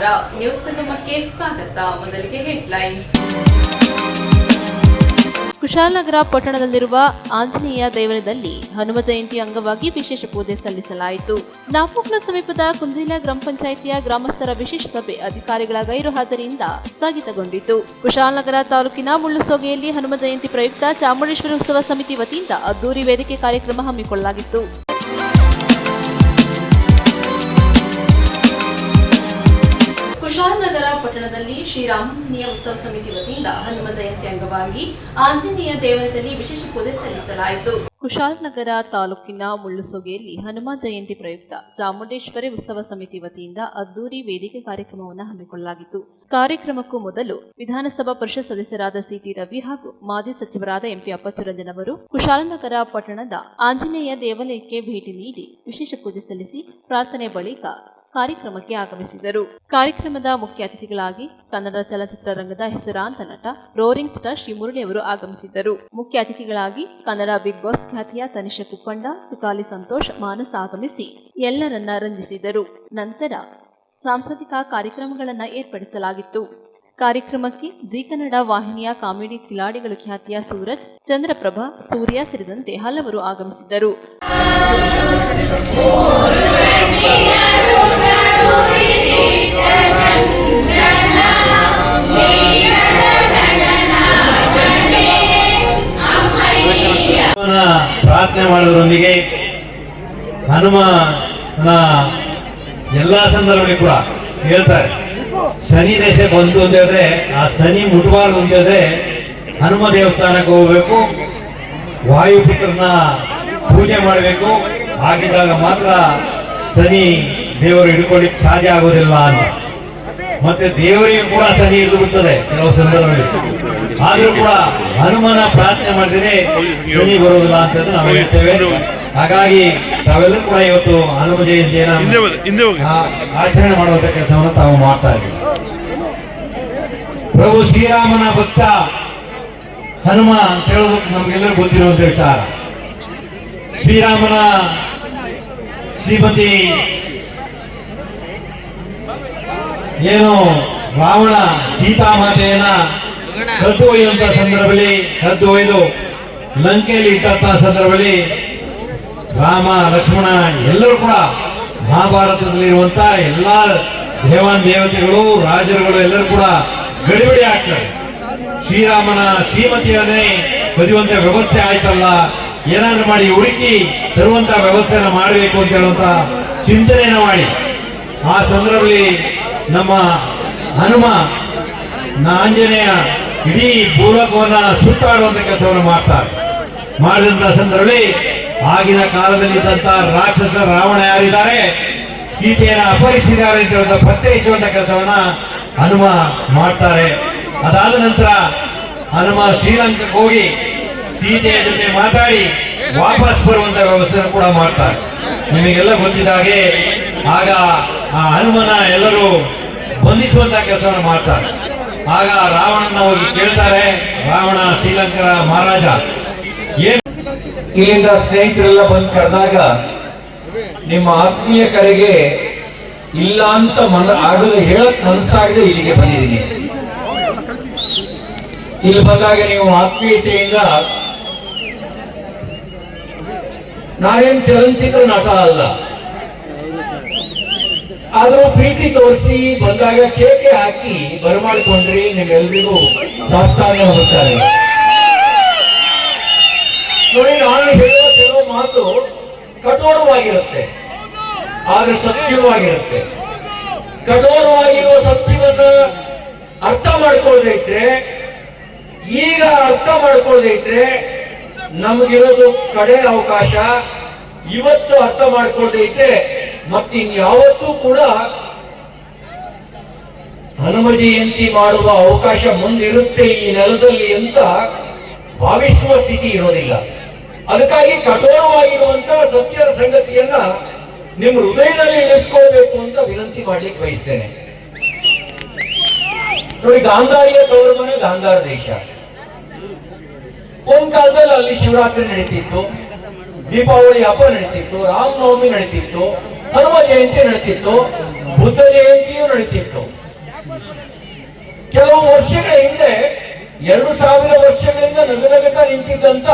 ನಮಸ್ಕಾರ. ನ್ಯೂಸ್ ಸಂಗಮಕ್ಕೆ ಸ್ವಾಗತ. ಮೊದಲಿಗೆ ಹೆಡ್ಲೈನ್ಸ್. ಕುಶಾಲನಗರ ಪಟ್ಟಣದಲ್ಲಿರುವ ಆಂಜನೇಯ ದೇವಾಲಯದಲ್ಲಿ ಹನುಮ ಜಯಂತಿ ಅಂಗವಾಗಿ ವಿಶೇಷ ಪೂಜೆ ಸಲ್ಲಿಸಲಾಯಿತು. ನಾಪೋಕ್ಲ ಸಮೀಪದ ಕುಂಜಿಲ ಗ್ರಾಮ ಪಂಚಾಯಿತಿಯ ಗ್ರಾಮಸ್ಥರ ವಿಶೇಷ ಸಭೆ ಅಧಿಕಾರಿಗಳ ಗೈರು ಹಾಜರಿಯಿಂದ ಸ್ಥಗಿತಗೊಂಡಿತು. ಕುಶಾಲನಗರ ತಾಲೂಕಿನ ಮುಳ್ಳುಸೋಗೆಯಲ್ಲಿ ಹನುಮ ಜಯಂತಿ ಪ್ರಯುಕ್ತ ಚಾಮುಂಡೇಶ್ವರಿ ಉತ್ಸವ ಸಮಿತಿ ವತಿಯಿಂದ ಅದ್ದೂರಿ ವೇದಿಕೆ ಕಾರ್ಯಕ್ರಮ ಹಮ್ಮಿಕೊಳ್ಳಲಾಗಿತ್ತು. ಕುಶಾಲನಗರ ಪಟ್ಟಣದಲ್ಲಿ ಶ್ರೀರಾಮಾಂಜನೇಯ ಉತ್ಸವ ಸಮಿತಿ ವತಿಯಿಂದ ಹನುಮ ಜಯಂತಿ ಅಂಗವಾಗಿ ಆಂಜನೇಯ ದೇವಾಲಯದಲ್ಲಿ ವಿಶೇಷ ಪೂಜೆ ಸಲ್ಲಿಸಲಾಯಿತು. ಕುಶಾಲನಗರ ತಾಲೂಕಿನ ಮುಳ್ಳುಸೋಗೆಯಲ್ಲಿ ಹನುಮ ಜಯಂತಿ ಪ್ರಯುಕ್ತ ಚಾಮುಂಡೇಶ್ವರಿ ಉತ್ಸವ ಸಮಿತಿ ವತಿಯಿಂದ ಅದ್ದೂರಿ ವೇದಿಕೆ ಕಾರ್ಯಕ್ರಮವನ್ನು ಹಮ್ಮಿಕೊಳ್ಳಲಾಗಿತ್ತು. ಕಾರ್ಯಕ್ರಮಕ್ಕೂ ಮೊದಲು ವಿಧಾನಸಭಾ ಪರಿಷತ್ ಸದಸ್ಯರಾದ ಸಿಟಿ ರವಿ ಹಾಗೂ ಮಾಜಿ ಸಚಿವರಾದ ಎಂಪಿ ಅಪ್ಪಚ್ಚುರಂಜನ್ ಅವರು ಕುಶಾಲನಗರ ಪಟ್ಟಣದ ಆಂಜನೇಯ ದೇವಾಲಯಕ್ಕೆ ಭೇಟಿ ನೀಡಿ ವಿಶೇಷ ಪೂಜೆ ಸಲ್ಲಿಸಿ ಪ್ರಾರ್ಥನೆ ಬಳಿಕ ಕಾರ್ಯಕ್ರಮಕ್ಕೆ ಆಗಮಿಸಿದರು. ಕಾರ್ಯಕ್ರಮದ ಮುಖ್ಯ ಅತಿಥಿಗಳಾಗಿ ಕನ್ನಡ ಚಲನಚಿತ್ರರಂಗದ ಹೆಸರಾಂತ ನಟ ರೋರಿಂಗ್ ಸ್ಟಾರ್ ಶ್ರೀ ಮುರಳಿ ಅವರು ಆಗಮಿಸಿದ್ದರು. ಮುಖ್ಯ ಅತಿಥಿಗಳಾಗಿ ಕನ್ನಡ ಬಿಗ್ ಬಾಸ್ ಖ್ಯಾತಿಯ ತನಿಷಾ ಕುಪ್ಪಂಡ, ತುಕಾಲಿ ಸಂತೋಷ್, ಮಾನಸ್ ಆಗಮಿಸಿ ಎಲ್ಲರನ್ನ ರಂಜಿಸಿದರು. ನಂತರ ಸಾಂಸ್ಕೃತಿಕ ಕಾರ್ಯಕ್ರಮಗಳನ್ನು ಏರ್ಪಡಿಸಲಾಗಿತ್ತು. ಕಾರ್ಯಕ್ರಮಕ್ಕೆ ಜಿ ಕನ್ನಡ ವಾಹಿನಿಯ ಕಾಮಿಡಿ ಕಿಲಾಡಿಗಳು ಖ್ಯಾತಿಯ ಸೂರಜ್, ಚಂದ್ರಪ್ರಭಾ, ಸೂರ್ಯ ಸೇರಿದಂತೆ ಹಲವರು ಆಗಮಿಸಿದ್ದರು. ಪ್ರಾರ್ಥನೆ ಮಾಡೋದ್ರೊಂದಿಗೆ ಹನುಮನ ಎಲ್ಲಾ ಸಂದರ್ಭದಲ್ಲಿ ಕೂಡ ಹೇಳ್ತಾರೆ, ಶನಿ ದೇಶ ಬಂತು ಅಂತ ಹೇಳಿದ್ರೆ ಆ ಶನಿ ಮುಟ್ಟಬಾರದು ಅಂತ ಹೇಳಿದ್ರೆ ಹನುಮ ದೇವಸ್ಥಾನಕ್ಕೆ ಹೋಗ್ಬೇಕು, ವಾಯುಪುತ್ರನ ಪೂಜೆ ಮಾಡಬೇಕು. ಆಗಿದ್ದಾಗ ಮಾತ್ರ ಶನಿ ದೇವರು ಹಿಡ್ಕೊಳ್ಳಿಕ್ಕೆ ಸಾಧ್ಯ ಆಗೋದಿಲ್ಲ ಅಂತ. ಮತ್ತೆ ದೇವರಿಗೂ ಕೂಡ ಶನಿ ಹಿಡಿದು ಬಿಡ್ತದೆ ಕೆಲವು ಸಂದರ್ಭದಲ್ಲಿ. ಆದ್ರೂ ಕೂಡ ಹನುಮನ ಪ್ರಾರ್ಥನೆ ಮಾಡಿದ್ರೆ ಶನಿ ಬರೋದಿಲ್ಲ ಅಂತ ನಾವು ಹೇಳ್ತೇವೆ. ಹಾಗಾಗಿ ತಾವೆಲ್ಲರೂ ಕೂಡ ಇವತ್ತು ಹನುಮ ಜಯಂತಿಯನ್ನು ಆಚರಣೆ ಮಾಡುವಂತ ಕೆಲಸವನ್ನು ತಾವು ಮಾಡ್ತಾ ಇದ್ದೀವಿ. ಪ್ರಭು ಶ್ರೀರಾಮನ ಭಕ್ತ ಹನುಮ ಅಂತ ಹೇಳೋದು ನಮ್ಗೆಲ್ಲರೂ ಗೊತ್ತಿರುವಂತ ವಿಚಾರ. ಶ್ರೀರಾಮನ ಶ್ರೀಮತಿ ಏನು ರಾವಣ ಸೀತಾಮಾತೆಯನ್ನ ಕದ್ದು ಒಯ್ಯುವಂತ ಸಂದರ್ಭದಲ್ಲಿ, ಕದ್ದು ಒಯ್ದು ಲಂಕೆಯಲ್ಲಿ ಇಟ್ಟಂತ ಸಂದರ್ಭದಲ್ಲಿ ರಾಮ ಲಕ್ಷ್ಮಣ ಎಲ್ಲರೂ ಕೂಡ ಮಹಾಭಾರತದಲ್ಲಿರುವಂತ ಎಲ್ಲಾ ದೇವಾನ್ ದೇವತೆಗಳು ರಾಜರುಗಳು ಎಲ್ಲರೂ ಕೂಡ ಗಡಿಬಿಡಿ ಆಗ್ತಾರೆ. ಶ್ರೀರಾಮನ ಶ್ರೀಮತಿಯನ್ನೇ ಕದಿಯುವಂತ ವ್ಯವಸ್ಥೆ ಆಯ್ತಲ್ಲ, ಏನಾದ್ರೂ ಮಾಡಿ ಹುಡುಕಿ ತರುವಂತ ವ್ಯವಸ್ಥೆನ ಮಾಡಬೇಕು ಅಂತ ಹೇಳುವಂತ ಚಿಂತನೆಯನ್ನ ಮಾಡಿ ಆ ಸಂದರ್ಭದಲ್ಲಿ ನಮ್ಮ ಹನುಮ ಆಂಜನೇಯ ಇಡೀ ಭೂಲೋಕವನ್ನ ಸುತ್ತಾಡುವಂತ ಕೆಲಸವನ್ನು ಮಾಡ್ತಾರೆ. ಮಾಡಿದಂತ ಸಂದರ್ಭದಲ್ಲಿ ಆಗಿನ ಕಾಲದಲ್ಲಿ ಇದ್ದಂತ ರಾಕ್ಷಸ ರಾವಣ ಯಾರಿದ್ದಾರೆ, ಸೀತೆಯನ್ನ ಅಪಹರಿಸಿದ್ದಾರೆ ಅಂತ ಹೇಳುವಂತ ಪತ್ತೆ ಹಚ್ಚುವಂತ ಕೆಲಸವನ್ನ ಹನುಮ ಮಾಡ್ತಾರೆ. ಅದಾದ ನಂತರ ಹನುಮ ಶ್ರೀಲಂಕಾಕ್ಕೆ ಹೋಗಿ ಸೀತೆಯ ಜೊತೆ ಮಾತಾಡಿ ವಾಪಸ್ ಬರುವಂತ ವ್ಯವಸ್ಥೆ ಕೂಡ ಮಾಡ್ತಾರೆ. ನಿಮಗೆಲ್ಲ ಗೊತ್ತಿದ್ದ ಹಾಗೆ ಆಗ ಆ ಹನುಮನ ಎಲ್ಲರೂ ಬಂಧಿಸುವಂತ ಕೆಲಸವನ್ನು ಮಾಡ್ತಾರೆ. ಆಗ ರಾವಣನ ಹೋಗಿ ಕೇಳ್ತಾರೆ, ರಾವಣ ಶ್ರೀಲಂಕರ ಮಹಾರಾಜ ಇಲ್ಲಿಂದ ಸ್ನೇಹಿತರೆಲ್ಲ ಬಂದು ಕರೆದಾಗ ನಿಮ್ಮ ಆತ್ಮೀಯ ಕರೆಗೆ ಇಲ್ಲ ಅಂತ ಆಗಲು ಹೇಳಕ್ ಮನಸ್ಸಾಗದೆ ಇಲ್ಲಿಗೆ ಬಂದಿದ್ದೀನಿ. ಇಲ್ಲಿ ಬಂದಾಗ ನೀವು ಆತ್ಮೀಯತೆಯಿಂದ, ನಾನೇನು ಚಲನಚಿತ್ರ ನಟ ಅಲ್ಲ, ಆದ್ರೂ ಪ್ರೀತಿ ತೋರಿಸಿ ಬಂದಾಗ ಕೇಕೆ ಹಾಕಿ ಬರಮಾಡ್ಕೊಂಡ್ರಿ. ನಿಮ್ಮೆಲ್ರಿಗೂ ಸಾಷ್ಟಾಂಗ ನಮಸ್ಕಾರ. ನೋಡಿ, ನಾನು ಹೇಳುವ ಕೆಲವು ಮಾತು ಕಠೋರವಾಗಿರುತ್ತೆ, ಆದ್ರೆ ಸತ್ಯವಾಗಿರುತ್ತೆ. ಕಠೋರವಾಗಿರುವ ಸತ್ಯವನ್ನ ಅರ್ಥ ಮಾಡ್ಕೊಳ್ಳದೆ ಇದ್ರೆ, ಈಗ ಅರ್ಥ ಮಾಡ್ಕೊಳ್ಳದೆ ಇದ್ರೆ ನಮಗಿರೋದು ಕಡೆ ಅವಕಾಶ. ಇವತ್ತು ಅರ್ಥ ಮಾಡ್ಕೊಳ್ಳದೆ ಇದ್ರೆ ಮತ್ತಿನ್ಯಾವತ್ತೂ ಕೂಡ ಹನುಮ ಜಯಂತಿ ಮಾಡುವ ಅವಕಾಶ ಮುಂದಿರುತ್ತೆ ಈ ನೆಲದಲ್ಲಿ ಅಂತ ಭಾವಿಸುವ ಸ್ಥಿತಿ ಇರೋದಿಲ್ಲ. ಅದಕ್ಕಾಗಿ ಕಠೋರವಾಗಿರುವಂತಹ ಸತ್ಯದ ಸಂಗತಿಯನ್ನ ನಿಮ್ಮ ಹೃದಯದಲ್ಲಿ ಇಳಿಸ್ಕೊಳ್ಬೇಕು ಅಂತ ವಿನಂತಿ ಮಾಡ್ಲಿಕ್ಕೆ ಬಯಸ್ತೇನೆ. ನೋಡಿ, ಗಾಂಧಾರಿಯ ತವರು ಮನೆ ಗಾಂಧಾರ ದೇಶ. ಒಂದ್ ಕಾಲದಲ್ಲಿ ಅಲ್ಲಿ ಶಿವರಾತ್ರಿ ನಡೀತಿತ್ತು, ದೀಪಾವಳಿ ಹಬ್ಬ ನಡೀತಿತ್ತು, ರಾಮನವಮಿ ನಡೀತಿತ್ತು, ಹನುಮ ಜಯಂತಿ ನಡೀತಿತ್ತು. ಬುದ್ಧ ಜಯಂತಿಯೂ ನಡೀತಿತ್ತು. ಕೆಲವು ವರ್ಷಗಳ ಹಿಂದೆ 2000 ವರ್ಷಗಳಿಂದ ನಗುನಗುತ್ತಾ ನಿಂತಿದ್ದಂತ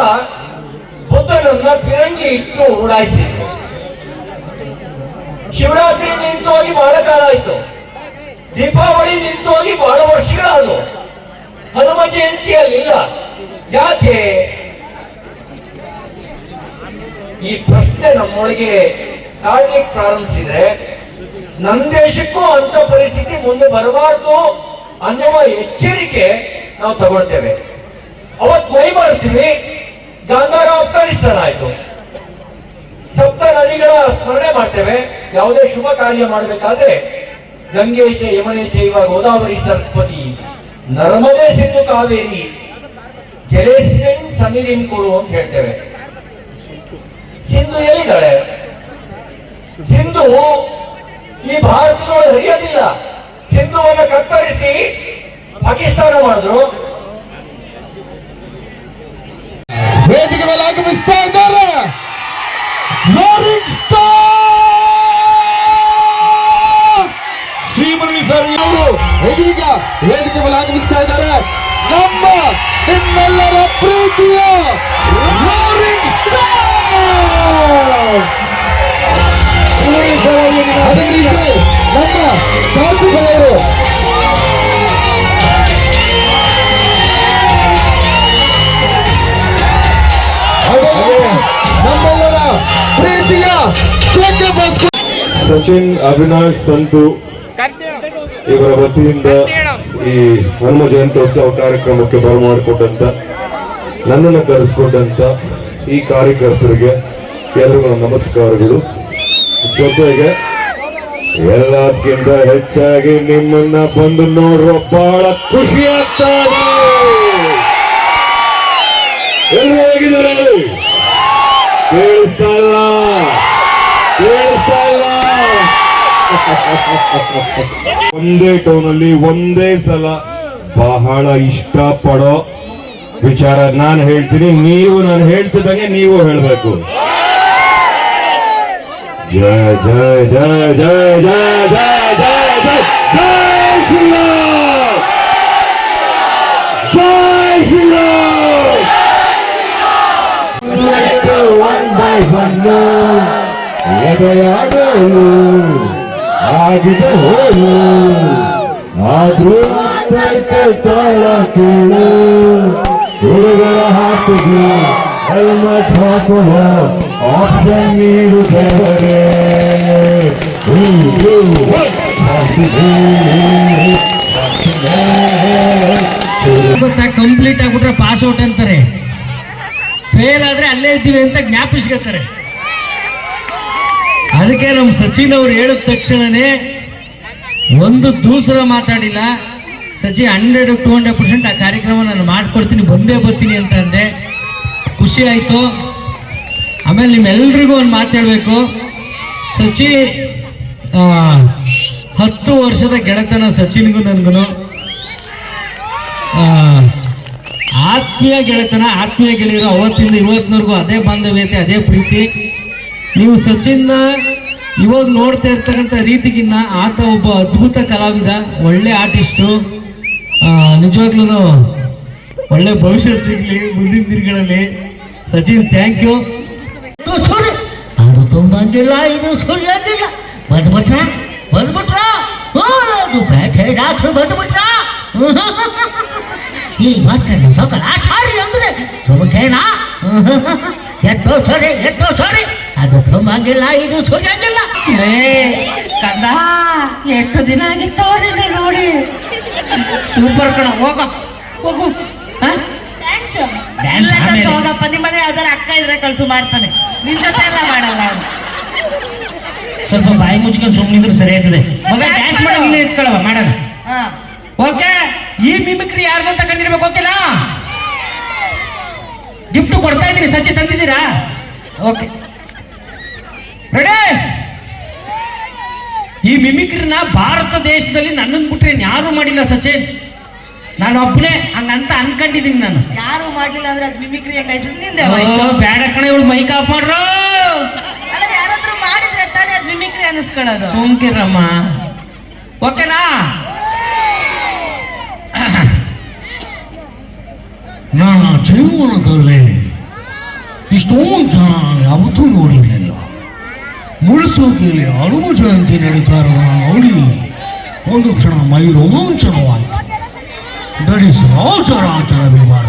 ಬುದ್ಧನನ್ನ ಪಿರಂಗಿ ಇಟ್ಟು ಉಡಾಯಿಸಿದ್ರು. ಶಿವರಾತ್ರಿ ನಿಂತು ಹೋಗಿ ಬಹಳ ಕಾಲ ಆಯ್ತು. ದೀಪಾವಳಿ ನಿಂತು ಹೋಗಿ ಬಹಳ ವರ್ಷಗಳಾದವು. ಹನುಮ ಜಯಂತಿಯಲ್ಲಿಲ್ಲ. ಯಾಕೆ? ಈ ಪ್ರಶ್ನೆ ನಮ್ಮೊಳಗೆ ಕಾಡ್ಲಿಕ್ಕೆ ಪ್ರಾರಂಭಿಸಿದ್ರೆ ನಮ್ಮ ದೇಶಕ್ಕೂ ಅಂತ ಪರಿಸ್ಥಿತಿ ಮುಂದೆ ಬರಬಾರ್ದು ಅನ್ನುವ ಎಚ್ಚರಿಕೆ ನಾವು ತಗೊಳ್ತೇವೆ. ಅವತ್ ಮೈ ಮಾಡ್ತೀವಿ. ಗಂಗಾರ ಅಫ್ಘಾನಿಸ್ತಾನ ಆಯ್ತು. ಸಪ್ತ ನದಿಗಳ ಸ್ಮರಣೆ ಮಾಡ್ತೇವೆ. ಯಾವುದೇ ಶುಭ ಕಾರ್ಯ ಮಾಡಬೇಕಾದ್ರೆ ಗಂಗೆ ಚ ಯಮುನೆ ಚೈವ ಗೋದಾವರಿ ಸರಸ್ವತಿ ನರ್ಮದೆ ಸಿಂಧು ಕಾವೇರಿ ಜಲೇಸ್ಮಿನ್ ಸನ್ನಿಧಿಂ ಕೊಡು ಅಂತ ಹೇಳ್ತೇವೆ. ಸಿಂಧು ಎಲ್ಲಿದ್ದಾಳೆ? ಸಿಂಧು ಈ ಭಾರತದೊಳಗೆ ಹರಿಯೋದಿಲ್ಲ. ಸಿಂಧುವನ್ನು ಕತ್ತರಿಸಿ ಪಾಕಿಸ್ತಾನ ಮಾಡಿದ್ರು. ವೇದಿಕೆ ಮೇಲೆ ಆಗಮಿಸ್ತಾ ಇದ್ದಾರೆ ಶ್ರೀಮಣಿ ಸರ್ ಅವರು ಇದೀಗ ವೇದಿಕೆ ಮೇಲೆ ಆಗಮಿಸ್ತಾ ಇದ್ದಾರೆ. ನಮ್ಮ ನಿಮ್ಮೆಲ್ಲರ ಪ್ರೀತಿಯ ರೋರಿಂಗ್ ಸ್ಟಾರ್ ಅದೇ ರೀತಿ ನಮ್ಮ ಕಾರ್ತಿಕರು ನಮ್ಮೆಲ್ಲರ ಪ್ರೀತಿಯ ಸಚಿನ್ ಅವಿನಾಶ್ ಸಂತು ಇವರ ವತಿಯಿಂದ ಈ ಹನುಮ ಜಯಂತ್ಯೋತ್ಸವ ಕಾರ್ಯಕ್ರಮಕ್ಕೆ ಬರಮಾಡಿಕೊಟ್ಟಂತ, ನನ್ನನ್ನು ಕರೆಸಿಕೊಟ್ಟಂತ ಈ ಕಾರ್ಯಕರ್ತರಿಗೆ ಎಲ್ಲರಿಗೂ ನಮಸ್ಕಾರಗಳು. ಜೊತೆಗೆ ಎಲ್ಲಕ್ಕಿಂತ ಹೆಚ್ಚಾಗಿ ನಿಮ್ಮನ್ನ ಬಂದು ನೋಡುವ ಬಹಳ ಖುಷಿ ಆಗ್ತಾ ಇದೆ. ಎಲ್ಲರೂ ಹೇಗಿದ್ದಾರೆ? ಕೇಳಿಸ್ತಾ ಇಲ್ಲ, ಕೇಳಿಸ್ತಾ ಇಲ್ಲ. ಒಂದೇ ಟೌನಲ್ಲಿ ಒಂದೇ ಸಲ ಬಹಳ ಇಷ್ಟಪಡೋ ವಿಚಾರ ನಾನು ಹೇಳ್ತೀನಿ, ನೀವು ನಾನು ಹೇಳ್ತಿದ್ದಂಗೆ ನೀವು ಹೇಳ್ಬೇಕು. ಜಯ ಜಯ ಜಯ ಜಯ ಜಯ ಜಯ ಜಯ ಜಯ ಜಯ ಶ್ರೀರಾಮ್, ಜಯ ಶ್ರೀರಾಮ್. ಒನ್ ಬೈ ಒನ್ ಎದೆಯಾಡಲು ಆಗಿದೆ ಹೋಲು, ಆದ್ರೂ ತಾಳ ಕೇಳು. ಹುಡುಗರ ಹಾಕಿಗೆ ಹೆಲ್ಮೆಟ್ ಹಾಕುವ ಆಪ್ಷನ್ ನೀಡುತ್ತವರೇ. ಕಂಪ್ಲೀಟ್ ಆಗ್ಬಿಟ್ರೆ ಪಾಸ್ ಔಟ್ ಅಂತಾರೆ, ಫೇಲ್ ಆದ್ರೆ ಅಲ್ಲೇ ಇದ್ದೀವಿ ಅಂತ ಜ್ಞಾಪಿಸ್ಕೊತಾರೆ. ಅದಕ್ಕೆ ನಮ್ಮ ಸಚಿನ್ ಅವ್ರು ಹೇಳಿದ ತಕ್ಷಣನೇ ಒಂದು ದೂಸರ ಮಾತಾಡಿಲ್ಲ. ಸಚಿ 100-200% ಆ ಕಾರ್ಯಕ್ರಮ ನಾನು ಮಾಡ್ಕೊಡ್ತೀನಿ, ಬಂದೇ ಬರ್ತೀನಿ ಅಂತ ಅಂದೆ. ಖುಷಿ ಆಯಿತು. ಆಮೇಲೆ ನಿಮ್ಮೆಲ್ರಿಗೂ ಒಂದು ಮಾತಾಡಬೇಕು. ಸಚಿ 10 ವರ್ಷದ ಗೆಳೆತನ ಸಚಿನ್ಗೂ ನನಗೂ ಆತ್ಮೀಯ ಗೆಳೆತನ, ಆತ್ಮೀಯ ಗೆಳೆಯರು. ಅವತ್ತಿಂದ ಇವತ್ತಿನವರೆಗೂ ಅದೇ ಬಾಂಧವ್ಯತೆ, ಅದೇ ಪ್ರೀತಿ. ನೀವು ಸಚಿನ್ನ ಇವಾಗ ನೋಡ್ತಾ ಇರ್ತಕ್ಕಂಥ ರೀತಿಗಿನ್ನ ಆತ ಒಬ್ಬ ಅದ್ಭುತ ಕಲಾವಿದ, ಒಳ್ಳೆ ಆರ್ಟಿಸ್ಟು. ನಿಜವಾಗ್ಲೂ ಒಳ್ಳೆ ಭವಿಷ್ಯ ಸಿಗ್ಲಿ ಮುಂದಿನ ದಿನಗಳಲ್ಲಿ. Sachin thank you. ಅದು ತುಂಬಂಗಿಲ್ಲ, ಇದು ಸುಳ್ಳಂಗಿಲ್ಲ. ಬಂದ್ಬಿಟ್ರ ಅದು ಬೇಟೆ ಡಾಕ್ಟ್ರು ಬಂದ್ಬಿಟ್ರ. ಈ ಮಕ್ಕಳ ಸೊಕಲ ಆಚಾರಿ ಅಂದ್ರೆ ಸುಮಕೇನಾ? ಎದ್ದೋ ಸರಿ ಅದು ತುಂಬಂಗಿಲ್ಲ, ಇದು ಸುಳ್ಳಂಗಿಲ್ಲ. ಕಂದ ಎಷ್ಟು ದಿನ ಆಗಿತ್ತು ನಿನ್ನೆ ನೋಡಿ. ಸೂಪರ್ ಕಣ, ಹೋಗು ಹೋಗಪ್ಪ. ನಿಮ್ಮನೆ ಯಾವ್ದಾರ ಅಕ್ಕ ಇದ್ರೆ ಕಳ್ಸು, ಮಾಡ್ತಾನೆ. ನಿನ್ ಜೊತೆ ಎಲ್ಲ ಮಾಡಲ್ಲ ಅವನು. ಸ್ವಲ್ಪ ಬಾಯಿ ಮುಚ್ಕೊಂಡು ಸುಮ್ಮನಿದ್ರು ಸರಿ ಆಯ್ತದೆ. ಮಗ ಡ್ಯಾನ್ಸ್ ಮಾಡೋದಿಲ್ಲ, ಎತ್ಕೊಳ್ಳವ ಮಾಡೋಣ. ಓಕೆ, ಈ ಮಿಮಿಕ್ರಿ ಯಾರ್ದಂತ ಕಂಡಿರ್ಬೇಕು. ಓಕೆನಾ? ಗಿಫ್ಟ್ ಕೊಡ್ತಾ ಇದ್ದೀನಿ. ಸಚಿ ತಂದಿದ್ದೀರಾ? Okay, ready? ಈ ಮಿಮಿಕ್ರಿನ ಭಾರತ ದೇಶದಲ್ಲಿ ನನ್ನನ್ನು ಬಿಟ್ರೆ ಯಾರು ಮಾಡಿಲ್ಲ ಸಚಿನ್. ನಾನು ಒಬ್ಬನೇ ಹಂಗಂತ ಅನ್ಕೊಂಡಿದ್ದೀನಿ. ನಾನು ಯಾರು ಮಾಡ್ಲಿಲ್ಲ ಅಂದ್ರೆ ಅದು ಮಿಮಿಕ್ರಿ ಹೆಂಗಾಯ್ತು ನಿಂದೆ? ಬೇಡ ಕಣ, ಇವಳು ಮೈಕ್ ಆಫ್ ಮಾಡ್ರು. ಅಲ್ಲ, ಯಾರಾದ್ರೂ ಮಾಡಿದ್ರೆ ತಾನೇ ಅದು ಮಿಮಿಕ್ರಿ ಅನ್ನಿಸ್ಕೊಳ್ಳೋದು. ಸೋಂಕಿರಮ್ಮ, ಓಕೆನಾ? ನನ್ನ ಜೀವನದಲ್ಲಿ ಇಷ್ಟೊಂದು ಜನ ನಾನು ಯಾವತ್ತೂ ನೋಡಿರಲಿಲ್ಲ. ಮುಳುಸೋಗಿಯಲ್ಲಿ ಹನುಮ ಜಯಂತಿ ನಡೀತಾ ಇರೋದನ್ನ ನೋಡಿ ಒಂದು ಕ್ಷಣ ಮೈ ರೋಮಾಂಚನವಾಯಿತು. ದಟ್ ಇಸ್ ರಾಜರಾಜರ ವಿಮಾನ.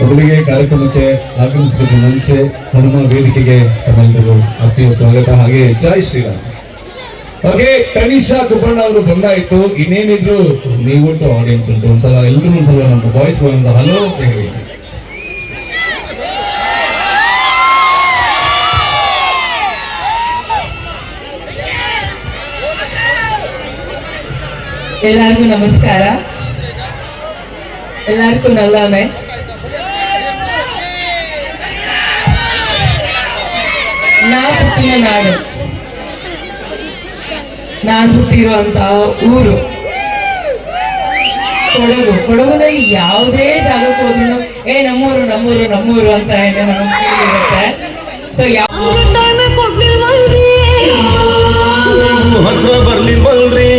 ಮೊದಲಿಗೆ ಕಾರ್ಯಕ್ರಮಕ್ಕೆ ಆಗಮಿಸಿದ ಮುಂಚೆ ಹನುಮ ವೇದಿಕೆಗೆ ತಮ್ಮೆಲ್ಲರಿಗೂ ಆತ್ಮೀಯ ಸ್ವಾಗತ, ಹಾಗೆ ಜೈ ಶ್ರೀರಾಮ್. ಹಾಗೆ ತನಿಷಾ ಕುಬ್ಬಣ್ಣ ಅವರು ಬಂದಾಯ್ತು. ಇನ್ನೇನಿದ್ರು ನೀವುಂಟು ಆಡಿಯನ್ಸ್ ಉಂಟು, ಒಂದ್ಸಲ ಎಲ್ಲರೂ ಒಂದ್ಸಲ ನಮ್ಮ ಬಾಯ್ಸ್ ಒಂದು ಹಲೋ ಅಂತ ಹೇಳಿ. ಎಲ್ಲರಿಗೂ ನಮಸ್ಕಾರ, ಎಲ್ಲರಿಗೂ ನಲ್ಲಾಮೆ. ನಾ ಹುಟ್ಟಿನ ನಾಡು, ನಾನು ಹುಟ್ಟಿರುವಂತ ಊರು ಕೊಡಗು. ಕೊಡಗುನಲ್ಲಿ ಯಾವುದೇ ಜಾಗಕ್ಕೆ ಹೋದ್ರು ನಮ್ಮೂರು ನಮ್ಮೂರು ನಮ್ಮೂರು ಅಂತ ನಮಗೆ ಇರುತ್ತೆ. ಸೊ ಹತ್ರ ಬರ್ಲಿಲ್ವಲ್ರಿ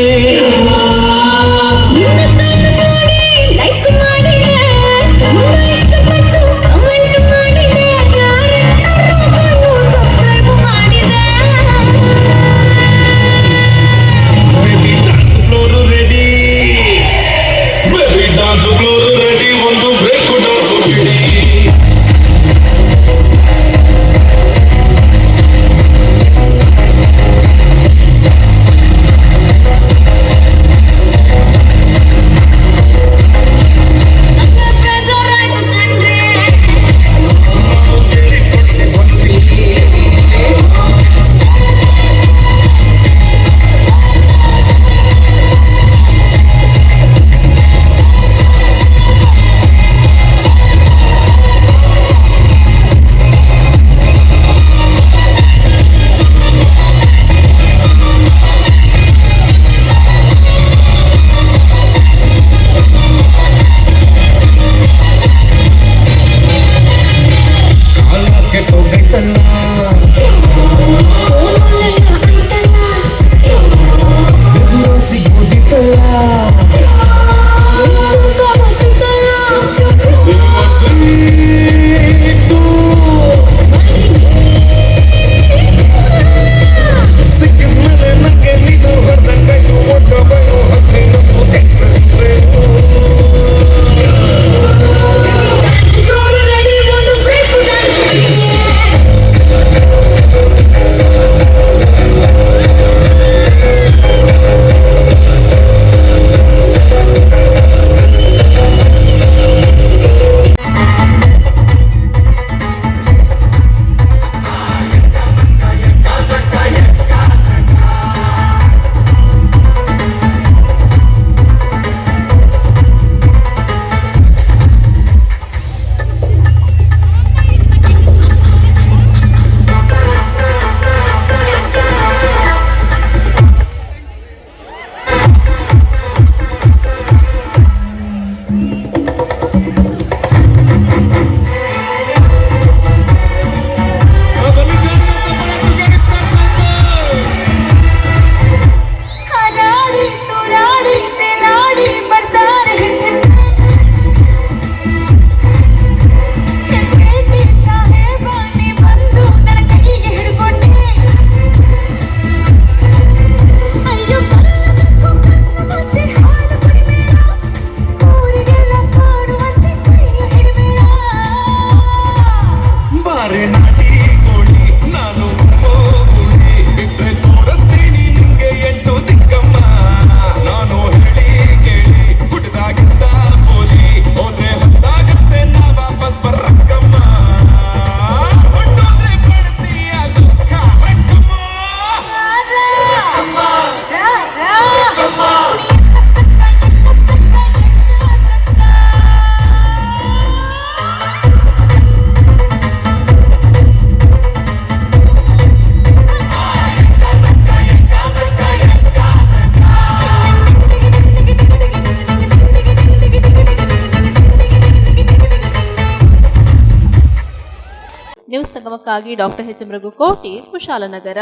ಸಂಗಮಕ್ಕಾಗಿ doctor H M Raghukoti, Kushalnagar.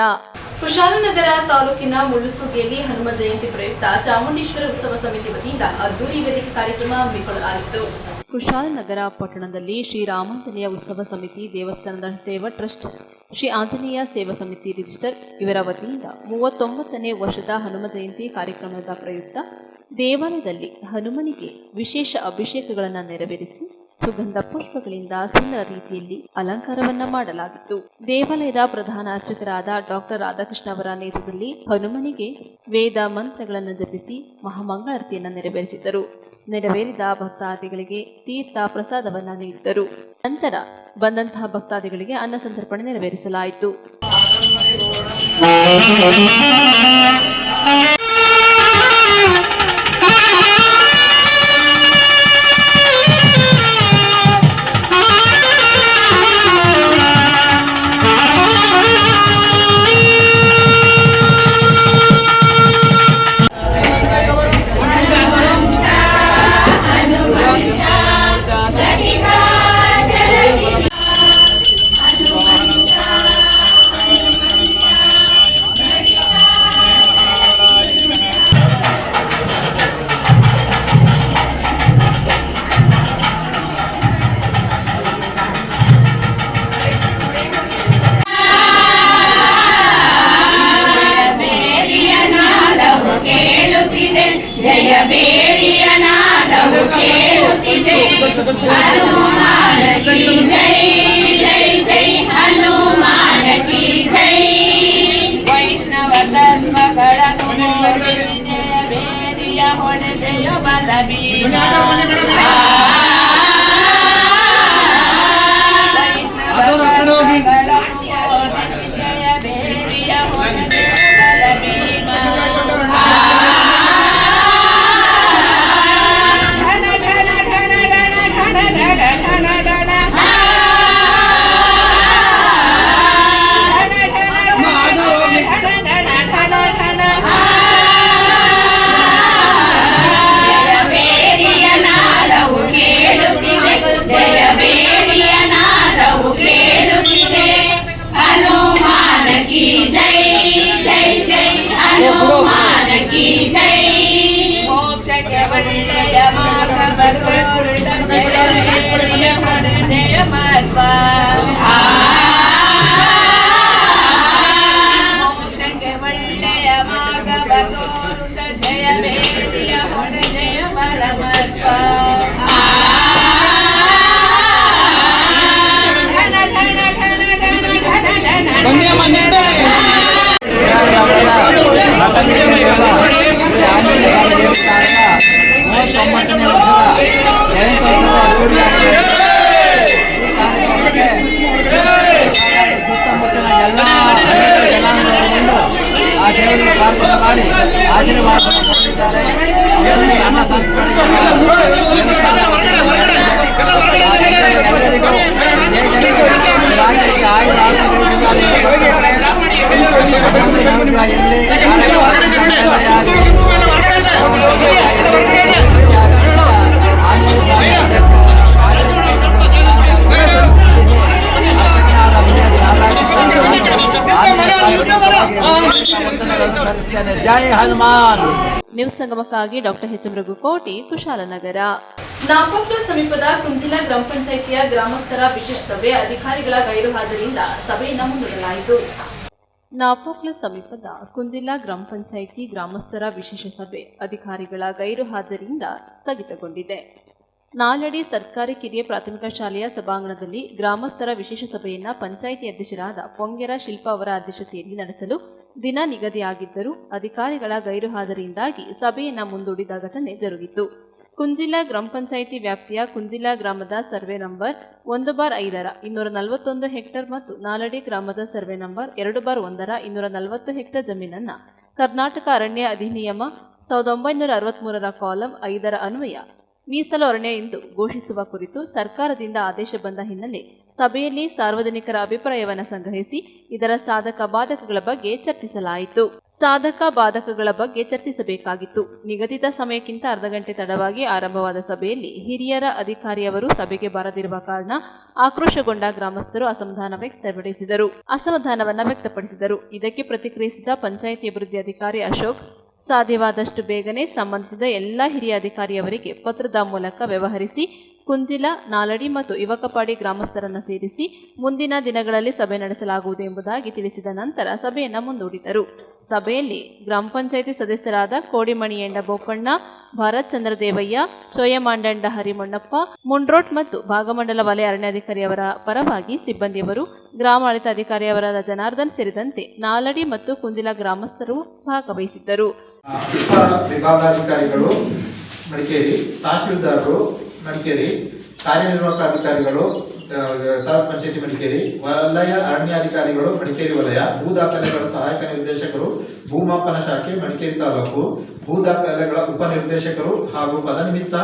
Kushalnagar ತಾಲೂಕಿನ ಮುಳ್ಳುಸೂಗಿಯಲ್ಲಿ ಹನುಮ ಜಯಂತಿ ಪ್ರಯುಕ್ತ ಚಾಮುಂಡೇಶ್ವರಿ ಉತ್ಸವ ಸಮಿತಿ ವತಿಯಿಂದ ಅದ್ದೂರಿ ವೇದಿಕೆ ಕಾರ್ಯಕ್ರಮ ಹಮ್ಮಿಕೊಳ್ಳಲಾಯಿತು. ಕುಶಾಲನಗರ ಪಟ್ಟಣದಲ್ಲಿ ಶ್ರೀರಾಮಾಂಜನೇಯ ಉತ್ಸವ ಸಮಿತಿ, ದೇವಸ್ಥಾನದ ಸೇವಾ ಟ್ರಸ್ಟ್, ಶ್ರೀ ಆಂಜನೇಯ ಸೇವಾ ಸಮಿತಿ ರಿಜಿಸ್ಟರ್ ಇವರ ವತಿಯಿಂದ 39ನೇ ವರ್ಷದ ಹನುಮ ಜಯಂತಿ ಕಾರ್ಯಕ್ರಮದ ಪ್ರಯುಕ್ತ ದೇವಾಲಯದಲ್ಲಿ ಹನುಮನಿಗೆ ವಿಶೇಷ ಅಭಿಷೇಕಗಳನ್ನು ನೆರವೇರಿಸಿ ಸುಗಂಧ ಪುಷ್ಪಗಳಿಂದ ಸುಂದರ ರೀತಿಯಲ್ಲಿ ಅಲಂಕಾರವನ್ನ ಮಾಡಲಾಗಿತ್ತು. ದೇವಾಲಯದ ಪ್ರಧಾನ ಅರ್ಚಕರಾದ ಡಾಕ್ಟರ್ ರಾಧಾಕೃಷ್ಣ ಅವರ ನೇತೃತ್ವದಲ್ಲಿ ಹನುಮನಿಗೆ ವೇದ ಮಂತ್ರಗಳನ್ನು ಜಪಿಸಿ ಮಹಾಮಂಗಳಾರತಿಯನ್ನು ನೆರವೇರಿಸಿದರು. ನೆರವೇರಿದ ಭಕ್ತಾದಿಗಳಿಗೆ ತೀರ್ಥ ಪ್ರಸಾದವನ್ನ ನೀಡಿದರು. ನಂತರ ಬಂದಂತಹ ಭಕ್ತಾದಿಗಳಿಗೆ ಅನ್ನ ಸಂತರ್ಪಣೆ ನೆರವೇರಿಸಲಾಯಿತು. ಜಯ ಬೇರಿಯ ನಾದವು ಕೇಳುತ್ತಿದೆ, ಹನುಮಾನ ಕಿ ಜೈ ಜೈ ಜೈ, ಹನುಮಾನ ಕಿ ಜೈ. ವೈಷ್ಣವ ಧರ್ಮಗಳನ್ನು ಮೂಡಿಸಿ ಜಯ ಬೇರಿಯ ಹೊಡೆದೆಯ ಬಲಬೀರ. ವೈಷ್ಣವ ಧರ್ಮಗಳನ್ನು ಮೂಡಿಸಿ ಜಯ ಬೇರಿಯ ಹೊಡೆದೆಯ ಬಲಬೀರ. ಮೋಕ್ಷಕ್ಕೆ ಒಳ್ಳೆಯ ಮಾರ್ಗ ಹೊಡೆದೆಯ ಮಾರ್ಗ. ಮೋಕ್ಷಕ್ಕೆ ಒಳ್ಳೆಯ ಮಾರ್ಗ ಬರೋರುತ ಜಯ ಬೇರಿಯ ಹೊಡೆದೆಯ ಬಲ ಮಾರ್ಗ. ಸುತ್ತಮುತ್ತಲಿನ ಎಲ್ಲ ಆ ದೇವರಿಗೆ ಪ್ರಾರ್ಥನೆ ಮಾಡಿ ಆಶೀರ್ವಾದವನ್ನು ಕೊಟ್ಟಿದ್ದಾರೆ. ಅವರಿಗೆ ಅನ್ನ ಜೈ ಹನುಮಾನ್. ನ್ಯೂಸ್ ಸಂಗಮಕ್ಕಾಗಿ doctor H M Raghukoti, Kushalnagar. Napoklu ಸಮೀಪದ ಕುಂಜಿಲ ಗ್ರಾಮ ಪಂಚಾಯಿತಿಯ ಗ್ರಾಮಸ್ಥರ ವಿಶೇಷ ಸಭೆ, ಅಧಿಕಾರಿಗಳ ಗೈರು ಹಾಜರಿಯಿಂದ ಸಭೆಯನ್ನು ಮುಂದೂಡಲಾಯಿತು. ನಾಪೋಕ್ಲ ಸಮೀಪದ ಕುಂಜಿಲ ಗ್ರಾಮ ಪಂಚಾಯಿತಿ ಗ್ರಾಮಸ್ಥರ ವಿಶೇಷ ಸಭೆ ಅಧಿಕಾರಿಗಳ ಗೈರು ಹಾಜರಿಯಿಂದ ಸ್ಥಗಿತಗೊಂಡಿದೆ. ನಾಲಡಿ ಸರ್ಕಾರಿ ಕಿರಿಯ ಪ್ರಾಥಮಿಕ ಶಾಲೆಯ ಸಭಾಂಗಣದಲ್ಲಿ ಗ್ರಾಮಸ್ಥರ ವಿಶೇಷ ಸಭೆಯನ್ನ ಪಂಚಾಯಿತಿ ಅಧ್ಯಕ್ಷರಾದ ಪೊಂಗೆರ ಶಿಲ್ಪಾ ಅವರ ಅಧ್ಯಕ್ಷತೆಯಲ್ಲಿ ನಡೆಸಲು ದಿನ ನಿಗದಿಯಾಗಿದ್ದರೂ ಅಧಿಕಾರಿಗಳ ಗೈರು ಹಾಜರಿಯಿಂದಾಗಿ ಸಭೆಯನ್ನ ಮುಂದೂಡಿದ ಘಟನೆ ಜರುಗಿತು. ಕುಂಜಿಲ ಗ್ರಾಮ ಪಂಚಾಯಿತಿ ವ್ಯಾಪ್ತಿಯ ಕುಂಜಿಲ ಗ್ರಾಮದ ಸರ್ವೆ ನಂಬರ್ 1/5 241 ಹೆಕ್ಟೇರ್ ಮತ್ತು ನಾಲಡಿ ಗ್ರಾಮದ ಸರ್ವೆ ನಂಬರ್ 2/1 240 ಹೆಕ್ಟೇರ್ ಜಮೀನನ್ನ ಕರ್ನಾಟಕ ಅರಣ್ಯ ಅಧಿನಿಯಮ 1963 ಕಾಲಂ 5 ಅನ್ವಯ ಮೀಸಲು ಅರಣ್ಯ ಎಂದು ಘೋಷಿಸುವ ಕುರಿತು ಸರ್ಕಾರದಿಂದ ಆದೇಶ ಬಂದ ಹಿನ್ನೆಲೆ ಸಭೆಯಲ್ಲಿ ಸಾರ್ವಜನಿಕರ ಅಭಿಪ್ರಾಯವನ್ನು ಸಂಗ್ರಹಿಸಿ ಇದರ ಸಾಧಕ ಬಾಧಕಗಳ ಬಗ್ಗೆ ಚರ್ಚಿಸಲಾಯಿತು. ಸಾಧಕ ಬಾಧಕಗಳ ಬಗ್ಗೆ ಚರ್ಚಿಸಬೇಕಾಗಿತ್ತು. ನಿಗದಿತ ಸಮಯಕ್ಕಿಂತ ಅರ್ಧ ಗಂಟೆ ತಡವಾಗಿ ಆರಂಭವಾದ ಸಭೆಯಲ್ಲಿ ಹಿರಿಯರ ಅಧಿಕಾರಿಯವರು ಸಭೆಗೆ ಬರದಿರುವ ಕಾರಣ ಆಕ್ರೋಶಗೊಂಡ ಗ್ರಾಮಸ್ಥರು ಅಸಮಾಧಾನವನ್ನ ವ್ಯಕ್ತಪಡಿಸಿದರು. ಇದಕ್ಕೆ ಪ್ರತಿಕ್ರಿಯಿಸಿದ ಪಂಚಾಯಿತಿ ಅಭಿವೃದ್ಧಿ ಅಧಿಕಾರಿ ಅಶೋಕ್, ಸಾಧ್ಯವಾದಷ್ಟು ಬೇಗನೆ ಸಂಬಂಧಿಸಿದ ಎಲ್ಲ ಹಿರಿಯ ಅಧಿಕಾರಿಯವರಿಗೆ ಪತ್ರದ ಮೂಲಕ ವ್ಯವಹರಿಸಿ ಕುಂಜಿಲ, ನಾಲಡಿ ಮತ್ತು ಯುವಕಪಾಡಿ ಗ್ರಾಮಸ್ಥರನ್ನು ಸೇರಿಸಿ ಮುಂದಿನ ದಿನಗಳಲ್ಲಿ ಸಭೆ ನಡೆಸಲಾಗುವುದು ಎಂಬುದಾಗಿ ತಿಳಿಸಿದ ನಂತರ ಸಭೆಯನ್ನು ಮುಂದೂಡಿದರು. ಸಭೆಯಲ್ಲಿ ಗ್ರಾಮ ಪಂಚಾಯಿತಿ ಸದಸ್ಯರಾದ ಕೋಡಿಮಣಿಯಂಡ ಬೋಪಣ್ಣ, ಭಾರತ್ ಚಂದ್ರದೇವಯ್ಯ, ಚೋಯಮಾಂಡಂಡ ಹರಿಮಣ್ಣಪ್ಪ, ಮುಂಡ್ರೋಟ್ ಮತ್ತು ಭಾಗಮಂಡಲ ವಲಯ ಅರಣ್ಯಾಧಿಕಾರಿಯವರ ಪರವಾಗಿ ಸಿಬ್ಬಂದಿಯವರು, ಗ್ರಾಮಾಡಳಿತ ಅಧಿಕಾರಿಯವರಾದ ಜನಾರ್ದನ್ ಸೇರಿದಂತೆ ನಾಲಡಿ ಮತ್ತು ಕುಂಜಿಲ ಗ್ರಾಮಸ್ಥರು ಭಾಗವಹಿಸಿದ್ದರು. ವಿಭಾಗಾಧಿಕಾರಿಗಳು ಮಡಿಕೇರಿ, ತಹಶೀಲ್ದಾರರು ಮಡಿಕೇರಿ, ಕಾರ್ಯನಿರ್ವಾಹಕ ಅಧಿಕಾರಿಗಳು ತಾಲೂಕು ಪಂಚಾಯತಿ ಮಡಿಕೇರಿ, ವಲಯ ಅರಣ್ಯಾಧಿಕಾರಿಗಳು ಮಡಿಕೇರಿ ವಲಯ, ಭೂ ದಾಖಲೆಗಳ ಸಹಾಯಕ ನಿರ್ದೇಶಕರು ಭೂಮಾಪನ ಶಾಖೆ ಮಡಿಕೇರಿ ತಾಲೂಕು, ಭೂ ದಾಖಲೆಗಳ ಉಪನಿರ್ದೇಶಕರು ಹಾಗೂ ಪದನಿಮಿತ್ತ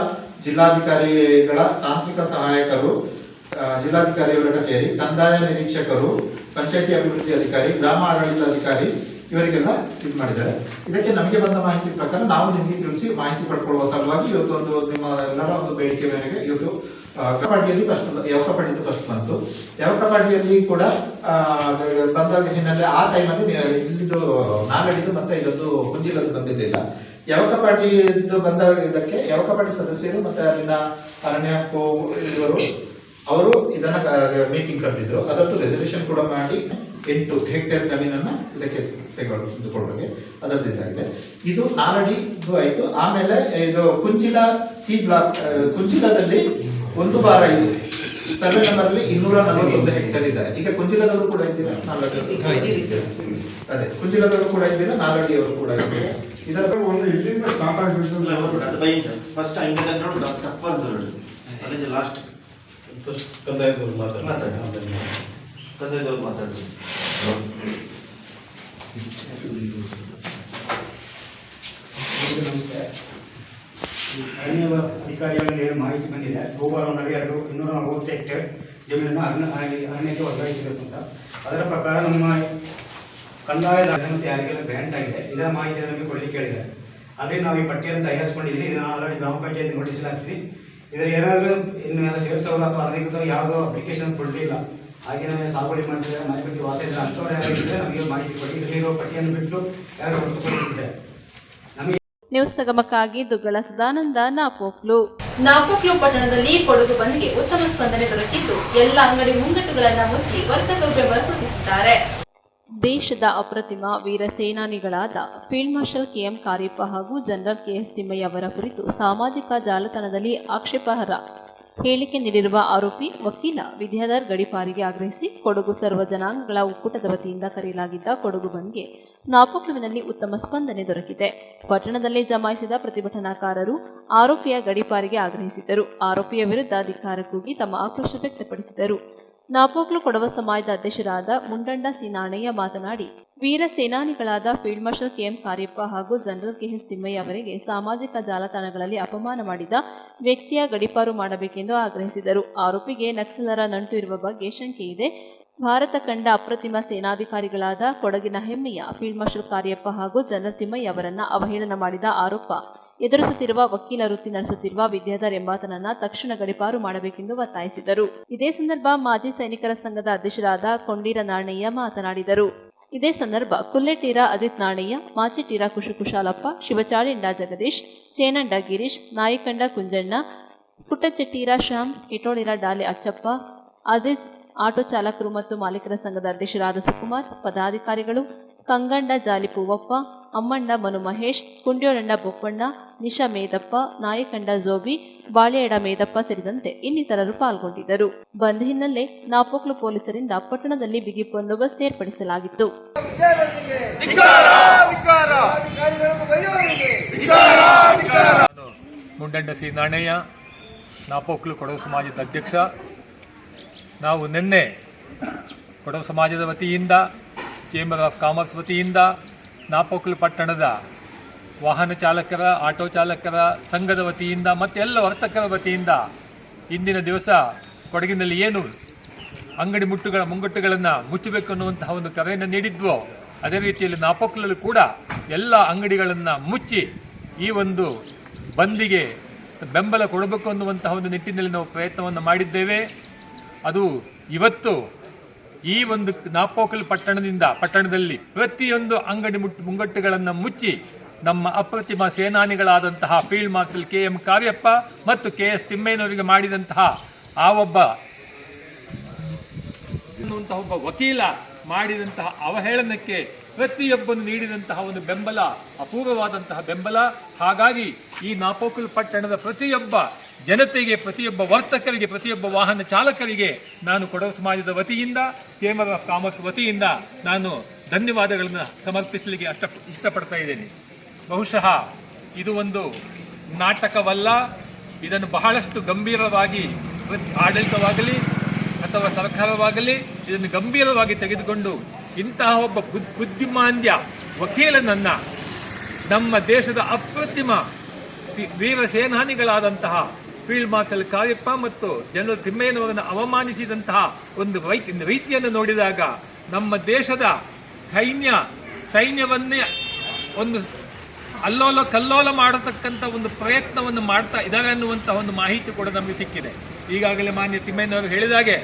ಜಿಲ್ಲಾಧಿಕಾರಿಗಳ ತಾಂತ್ರಿಕ ಸಹಾಯಕರು, ಜಿಲ್ಲಾಧಿಕಾರಿಯವರ ಕಚೇರಿ, ಕಂದಾಯ ನಿರೀಕ್ಷಕರು, ಪಂಚಾಯತಿ ಅಭಿವೃದ್ಧಿ ಅಧಿಕಾರಿ, ಗ್ರಾಮ ಆಡಳಿತಾಧಿಕಾರಿ ಇವರಿಗೆಲ್ಲ ಇದು ಮಾಡಿದ್ದಾರೆ. ಇದಕ್ಕೆ ನಮಗೆ ಬಂದ ಮಾಹಿತಿ ಪ್ರಕಾರ ನಾವು ನಿಮಗೆ ತಿಳಿಸಿ ಮಾಹಿತಿ ಪಡ್ಕೊಳ್ಳುವ ಸಲುವಾಗಿ ಇವತ್ತು ಒಂದು ನಿಮ್ಮ ಎಲ್ಲರ ಒಂದು ಬೇಡಿಕೆ ಮೇರೆಗೆ ಇವತ್ತು ಯವಕಪಾಡಿಯಲ್ಲಿ ಫಸ್ಟ್ ಬಂತು. ಯವಕಪಾಡಿಯಲ್ಲಿ ಕೂಡ ಬಂದಾಗ ಹಿನ್ನೆಲೆ ಆ ಟೈಮಲ್ಲಿ ಇಲ್ಲಿದ್ದು ನಾಗಡಿದು ಮತ್ತೆ ಇದೊಂದು ಕುಂಜಿಲದ್ದು ಬಂದಿರಲಿಲ್ಲ. ಯವಕಪಾಡಿದ್ದು ಬಂದ ಇದಕ್ಕೆ ಯವಕಪಾಡಿ ಸದಸ್ಯರು ಮತ್ತೆ ಅಲ್ಲಿನ ಅರಣ್ಯ ಇವರು ಅವರು ಇದನ್ನ ಮೀಟಿಂಗ್ ಕರೆದಿದ್ರು. ಅದರದ್ದು ರೆಸಲ್ಯೂಷನ್ ಕೂಡ ಮಾಡಿ 8 ಹೆಕ್ಟೇರ್ ಜಮೀನನ್ನ ಇದಕ್ಕೆ ತೆಗೆದುಕೊಳ್ಳೋಕೆ ಅದರದ್ದಾಗಿದೆ. ಇದು ನಾಲಡಿದು ಆಯಿತು. ಆಮೇಲೆ ಇದು ಕುಂಜಿಲ ಸಿ ಬ್ಲಾಕ್, ಕುಂಜಿಲದಲ್ಲಿ 1/5 ಸರ್ವೆ ನಂಬರ್ಲಿ 241 ಹೆಕ್ಟೇರ್ ಇದೆ. ಈಗ ಕುಂಜಿಲದವರು ಕೂಡ ಇದ್ದೀರಾ, ನಾಲಡಿ ಅದೇ ಕುಂಜಿಲದವರು ಕೂಡ ಇದ್ದೀರಾ, ನಾಲಡಿಯವರು ಕೂಡ ಇದ್ದೀರಾ. ಇದರ ಒಂದು ಇಲ್ಲಿಂದ ಸ್ಟಾರ್ಟ್ ಆಗಿದ್ದು ಫಸ್ಟ್ ಲಾಸ್ಟ್ ಕಂದಾಯದವರು ಮಾತಾಡ್ತಾರೆ. ನಮಸ್ತೆ. ಅರಣ್ಯ ಅಧಿಕಾರಿಗಳಿಗೆ ಮಾಹಿತಿ ಬಂದಿದೆ. ಭೂಭಾರ 240 ಹೆಕ್ಟೇರ್ ಜಮೀನನ್ನು ಅರಣ್ಯಕ್ಕೆ ವರ್ಗಾಯಿಸಬೇಕು ಅಂತ. ಅದರ ಪ್ರಕಾರ ನಮ್ಮ ಕಂದಾಯದ ಮತ್ತು ಯಾರಿಗೆಲ್ಲ ಗ್ರ್ಯಾಂಟ್ ಆಗಿದೆ ಇದರ ಮಾಹಿತಿ ನಮಗೆ ಕೊಡಲಿಕ್ಕೆ ಹೇಳಿದ್ದಾರೆ. ಅದೇ ನಾವು ಈ ಪಟ್ಟಿಯನ್ನು ತಯಾರಿಸಿಕೊಂಡಿದ್ದೀವಿ. ಇದನ್ನು ಆಲ್ರೆಡಿ ಗ್ರಾಮ ಪಂಚಾಯತ್ ನೋಟಿಸ್ ಹಾಕ್ತೀವಿ. ಇದರ ಏನಾದರೂ ಇನ್ನು ಸೇರಿಸೋರು ಅಥವಾ ಅಧಿಕೃತ ಯಾವುದೋ ಅಪ್ಲಿಕೇಶನ್ ಕೊಡಲಿಲ್ಲ, ಹಾಗೆ ನಮಗೆ ಸಾಗುವಳಿ ಮಾಡಿದ್ರೆ ಮನೆ ಬಿಟ್ಟು ವಾಸ ಇದ್ರೆ ಅಂಥವ್ರು ಯಾರಾಗಿದ್ದರೆ ನಮಗೆ ಮಾಹಿತಿ ಕೊಡಿ. ಇದರಲ್ಲಿರೋ ಪಟ್ಟಿಯನ್ನು ಬಿಟ್ಟು ಯಾರು ಹೊರತುಪಡಿಸಿದ್ರೆ ನಮಗೆ. ನ್ಯೂಸ್ ಸಗಮಕ್ಕಾಗಿ ದುಗ್ಗಳ ಸದಾನಂದ, ನಾಪೋಕ್ಲು ಪಟ್ಟಣದಲ್ಲಿ ಕೊಡಗು ಬಂದ್ಗೆ ಉತ್ತಮ ಸ್ಪಂದನೆ ದೊರಕಿದ್ದು ಎಲ್ಲ ಅಂಗಡಿ ಮುಂಗಟ್ಟುಗಳನ್ನು ಮುಚ್ಚಿ ವರ್ತಕರು ಬೆಂಬಲ ಸೂಚಿಸಿದ್ದಾರೆ. ದೇಶದ ಅಪ್ರತಿಮ ವೀರ ಸೇನಾನಿಗಳಾದ ಫೀಲ್ಡ್ ಮಾರ್ಷಲ್ KM ಕಾರ್ಯಪ್ಪ ಹಾಗೂ ಜನರಲ್ KS ತಿಮ್ಮಯ್ಯ ಅವರ ಕುರಿತು ಸಾಮಾಜಿಕ ಜಾಲತಾಣದಲ್ಲಿ ಆಕ್ಷೇಪಾರ್ಹ ಹೇಳಿಕೆ ನೀಡಿರುವ ಆರೋಪಿ ವಕೀಲ ವಿದ್ಯಾಧರ್ ಗಡಿಪಾರಿಗೆ ಆಗ್ರಹಿಸಿ ಕೊಡಗು ಸರ್ವ ಜನಾಂಗಗಳ ಒಕ್ಕೂಟದ ವತಿಯಿಂದ ಕರೆಯಲಾಗಿದ್ದ ಕೊಡಗು ಬಂದ್ಗೆ ನಾಪೋಕ್ಲುವಿನಲ್ಲಿ ಉತ್ತಮ ಸ್ಪಂದನೆ ದೊರಕಿದೆ. ಪಟ್ಟಣದಲ್ಲಿ ಜಮಾಯಿಸಿದ ಪ್ರತಿಭಟನಾಕಾರರು ಆರೋಪಿಯ ಗಡಿಪಾರಿಗೆ ಆಗ್ರಹಿಸಿದ್ದರು. ಆರೋಪಿಯ ವಿರುದ್ಧ ಧಿಕ್ಕಾರ ಕೂಗಿ ತಮ್ಮ ಆಕ್ರೋಶ ವ್ಯಕ್ತಪಡಿಸಿದರು. ನಾಪೋಕ್ಲು ಕೊಡವ ಸಮಾಜದ ಅಧ್ಯಕ್ಷರಾದ ಮುಂಡಂಡ ಸಿ ನಾಣಯ್ಯ ಮಾತನಾಡಿ, ವೀರ ಸೇನಾನಿಗಳಾದ ಫೀಲ್ಡ್ ಮಾರ್ಷಲ್ KM ಕಾರ್ಯಪ್ಪ ಹಾಗೂ ಜನರಲ್ KS ತಿಮ್ಮಯ್ಯ ಅವರಿಗೆ ಸಾಮಾಜಿಕ ಜಾಲತಾಣಗಳಲ್ಲಿ ಅಪಮಾನ ಮಾಡಿದ ವ್ಯಕ್ತಿಯ ಗಡಿಪಾರು ಮಾಡಬೇಕೆಂದು ಆಗ್ರಹಿಸಿದರು. ಆರೋಪಿಗೆ ನಕ್ಸಲರ ನಂಟು ಇರುವ ಬಗ್ಗೆ ಶಂಕೆ ಇದೆ. ಭಾರತ ಕಂಡ ಅಪ್ರತಿಮ ಸೇನಾಧಿಕಾರಿಗಳಾದ ಕೊಡಗಿನ ಹೆಮ್ಮೆಯ ಫೀಲ್ಡ್ ಮಾರ್ಷಲ್ ಕಾರ್ಯಪ್ಪ ಹಾಗೂ ಜನರಲ್ ತಿಮ್ಮಯ್ಯ ಅವರನ್ನ ಅವಹೇಳನ ಮಾಡಿದ ಆರೋಪ ಎದುರಿಸುತ್ತಿರುವ ವಕೀಲ ವೃತ್ತಿ ನಡೆಸುತ್ತಿರುವ ವಿದ್ಯಾಧರ್ ಎಂಬಾತನನ್ನ ತಕ್ಷಣ ಗಡಿಪಾರು ಮಾಡಬೇಕೆಂದು ಒತ್ತಾಯಿಸಿದರು. ಇದೇ ಸಂದರ್ಭ ಮಾಜಿ ಸೈನಿಕರ ಸಂಘದ ಅಧ್ಯಕ್ಷರಾದ ಕೊಂಡೀರ ನಾಣಯ್ಯ ಮಾತನಾಡಿದರು. ಇದೇ ಸಂದರ್ಭ ಕುಲ್ಲೆಟೀರ ಅಜಿತ್ ನಾಣಯ್ಯ, ಮಾಚಿಟೀರ ಕುಶಾಲಪ್ಪ, ಶಿವಚಾಳಿಂಡ ಜಗದೀಶ್, ಚೇನಂಡ ಗಿರೀಶ್, ನಾಯಕಂಡ ಕುಂಜಣ್ಣ, ಪುಟ್ಟಚೆಟ್ಟೀರ ಶ್ಯಾಮ್, ಇಟೋಳಿರ ಡಾಲೆ ಅಚ್ಚಪ್ಪ, ಅಜೀಜ್, ಆಟೋ ಚಾಲಕರು ಮತ್ತು ಮಾಲೀಕರ ಸಂಘದ ಅಧ್ಯಕ್ಷರಾದ ಸುಕುಮಾರ್, ಪದಾಧಿಕಾರಿಗಳು ಕಂಗಂಡ ಜಾಲಿ ಪೂವಪ್ಪ, ಅಮ್ಮಣ್ಣ ಮನು ಮಹೇಶ್, ಕುಂಡ್ಯೋಳಂಡ ಬೊಪ್ಪಣ್ಣ, ನಿಶಾ ಮೇದಪ್ಪ, ನಾಯಕಂಡ ಜೋಬಿ, ಬಾಳೆಯಡ ಮೇದಪ್ಪ ಸೇರಿದಂತೆ ಇನ್ನಿತರರು ಪಾಲ್ಗೊಂಡಿದ್ದರು. ಬಂದ್ ಹಿನ್ನೆಲೆ ನಾಪೋಕ್ಲು ಪೊಲೀಸರಿಂದ ಪಟ್ಟಣದಲ್ಲಿ ಬಿಗಿ ಬಂದೋಬಸ್ತ್ ಏರ್ಪಡಿಸಲಾಗಿತ್ತು. ಮುಂಡಂಡ ಸಿ ನಾಣಯ್ಯ, ನಾಪೋಕ್ಲು ಕೊಡವ ಸಮಾಜದ ಅಧ್ಯಕ್ಷ. ನಾವು ನಿನ್ನೆ ಕೊಡವ ಸಮಾಜದ ವತಿಯಿಂದ, ಚೇಂಬರ್ ಆಫ್ ಕಾಮರ್ಸ್ ವತಿಯಿಂದ ನಾಪೋಕ್ಲು ಪಟ್ಟಣದ ವಾಹನ ಚಾಲಕರ, ಆಟೋ ಚಾಲಕರ ಸಂಘದ ವತಿಯಿಂದ ಮತ್ತು ಎಲ್ಲ ವರ್ತಕರ ವತಿಯಿಂದ ಇಂದಿನ ದಿವಸ ಕೊಡಗಿನಲ್ಲಿ ಏನು ಅಂಗಡಿ ಮುಂಗಟ್ಟುಗಳನ್ನು ಮುಚ್ಚಬೇಕು ಅನ್ನುವಂತಹ ಒಂದು ಕರೆಯನ್ನು ನೀಡಿದ್ವೋ ಅದೇ ರೀತಿಯಲ್ಲಿ ನಾಪೋಕ್ಲಲ್ಲೂ ಕೂಡ ಎಲ್ಲ ಅಂಗಡಿಗಳನ್ನು ಮುಚ್ಚಿ ಈ ಒಂದು ಬಂದಿಗೆ ಬೆಂಬಲ ಕೊಡಬೇಕು ಅನ್ನುವಂತಹ ಒಂದು ನಿಟ್ಟಿನಲ್ಲಿ ನಾವು ಪ್ರಯತ್ನವನ್ನು ಮಾಡಿದ್ದೇವೆ. ಅದು ಇವತ್ತು ಈ ಒಂದು ನಾಪೋಕ್ಲ್ ಪಟ್ಟಣದಲ್ಲಿ ಪ್ರತಿಯೊಂದು ಅಂಗಡಿ ಮುಂಗಟ್ಟುಗಳನ್ನು ಮುಚ್ಚಿ ನಮ್ಮ ಅಪ್ರತಿಮ ಸೇನಾನಿಗಳಾದಂತಹ ಫೀಲ್ಡ್ ಮಾರ್ಷಲ್ KM ಕಾರ್ಯಪ್ಪ ಮತ್ತು KS ತಿಮ್ಮಯ್ಯನವರಿಗೆ ಮಾಡಿದಂತಹ ಆ ಒಬ್ಬ ವಕೀಲ ಮಾಡಿದಂತಹ ಅವಹೇಳನಕ್ಕೆ ಪ್ರತಿಯೊಬ್ಬನು ನೀಡಿದಂತಹ ಒಂದು ಬೆಂಬಲ ಅಪೂರ್ವವಾದಂತಹ ಬೆಂಬಲ. ಹಾಗಾಗಿ ಈ ನಾಪೋಕ್ಲ್ ಪಟ್ಟಣದ ಪ್ರತಿಯೊಬ್ಬ ಜನತೆಗೆ, ಪ್ರತಿಯೊಬ್ಬ ವರ್ತಕರಿಗೆ, ಪ್ರತಿಯೊಬ್ಬ ವಾಹನ ಚಾಲಕರಿಗೆ ನಾನು ಕೊಡಗು ಸಮಾಜದ ವತಿಯಿಂದ, ಚೇಂಬರ್ ಆಫ್ ಕಾಮರ್ಸ್ ವತಿಯಿಂದ ನಾನು ಧನ್ಯವಾದಗಳನ್ನು ಸಮರ್ಪಿಸಲಿಕ್ಕೆ ಇಷ್ಟಪಡ್ತಾ ಇದ್ದೇನೆ. ಬಹುಶಃ ಇದು ಒಂದು ನಾಟಕವಲ್ಲ. ಇದನ್ನು ಬಹಳಷ್ಟು ಗಂಭೀರವಾಗಿ ಆಡಳಿತವಾಗಲಿ ಅಥವಾ ಸರ್ಕಾರವಾಗಲಿ ಇದನ್ನು ಗಂಭೀರವಾಗಿ ತೆಗೆದುಕೊಂಡು ಇಂತಹ ಒಬ್ಬ ಬುದ್ಧಿಮಾಂದ್ಯ ವಕೀಲನನ್ನ ನಮ್ಮ ದೇಶದ ಅಪ್ರತಿಮ ವೀರ ಸೇನಾನಿಗಳಾದಂತಹ ಫೀಲ್ಡ್ ಮಾರ್ಷಲ್ ಕಾರ್ಯಪ್ಪ ಮತ್ತು ಜನರಲ್ ತಿಮ್ಮಯ್ಯನವರನ್ನು ಅವಮಾನಿಸಿದಂತಹ ಒಂದು ರೀತಿಯನ್ನು ನೋಡಿದಾಗ ನಮ್ಮ ದೇಶದ ಸೈನ್ಯವನ್ನೇ ಒಂದು ಅಲ್ಲೋಲ ಕಲ್ಲೋಲ ಮಾಡತಕ್ಕಂಥ ಒಂದು ಪ್ರಯತ್ನವನ್ನು ಮಾಡ್ತಾ ಇದ್ದಾರೆ ಅನ್ನುವಂತಹ ಒಂದು ಮಾಹಿತಿ ಕೂಡ ನಮಗೆ ಸಿಕ್ಕಿದೆ. ಈಗಾಗಲೇ ಮಾನ್ಯ ತಿಮ್ಮಯ್ಯನವರು ಹೇಳಿದಾಗೆ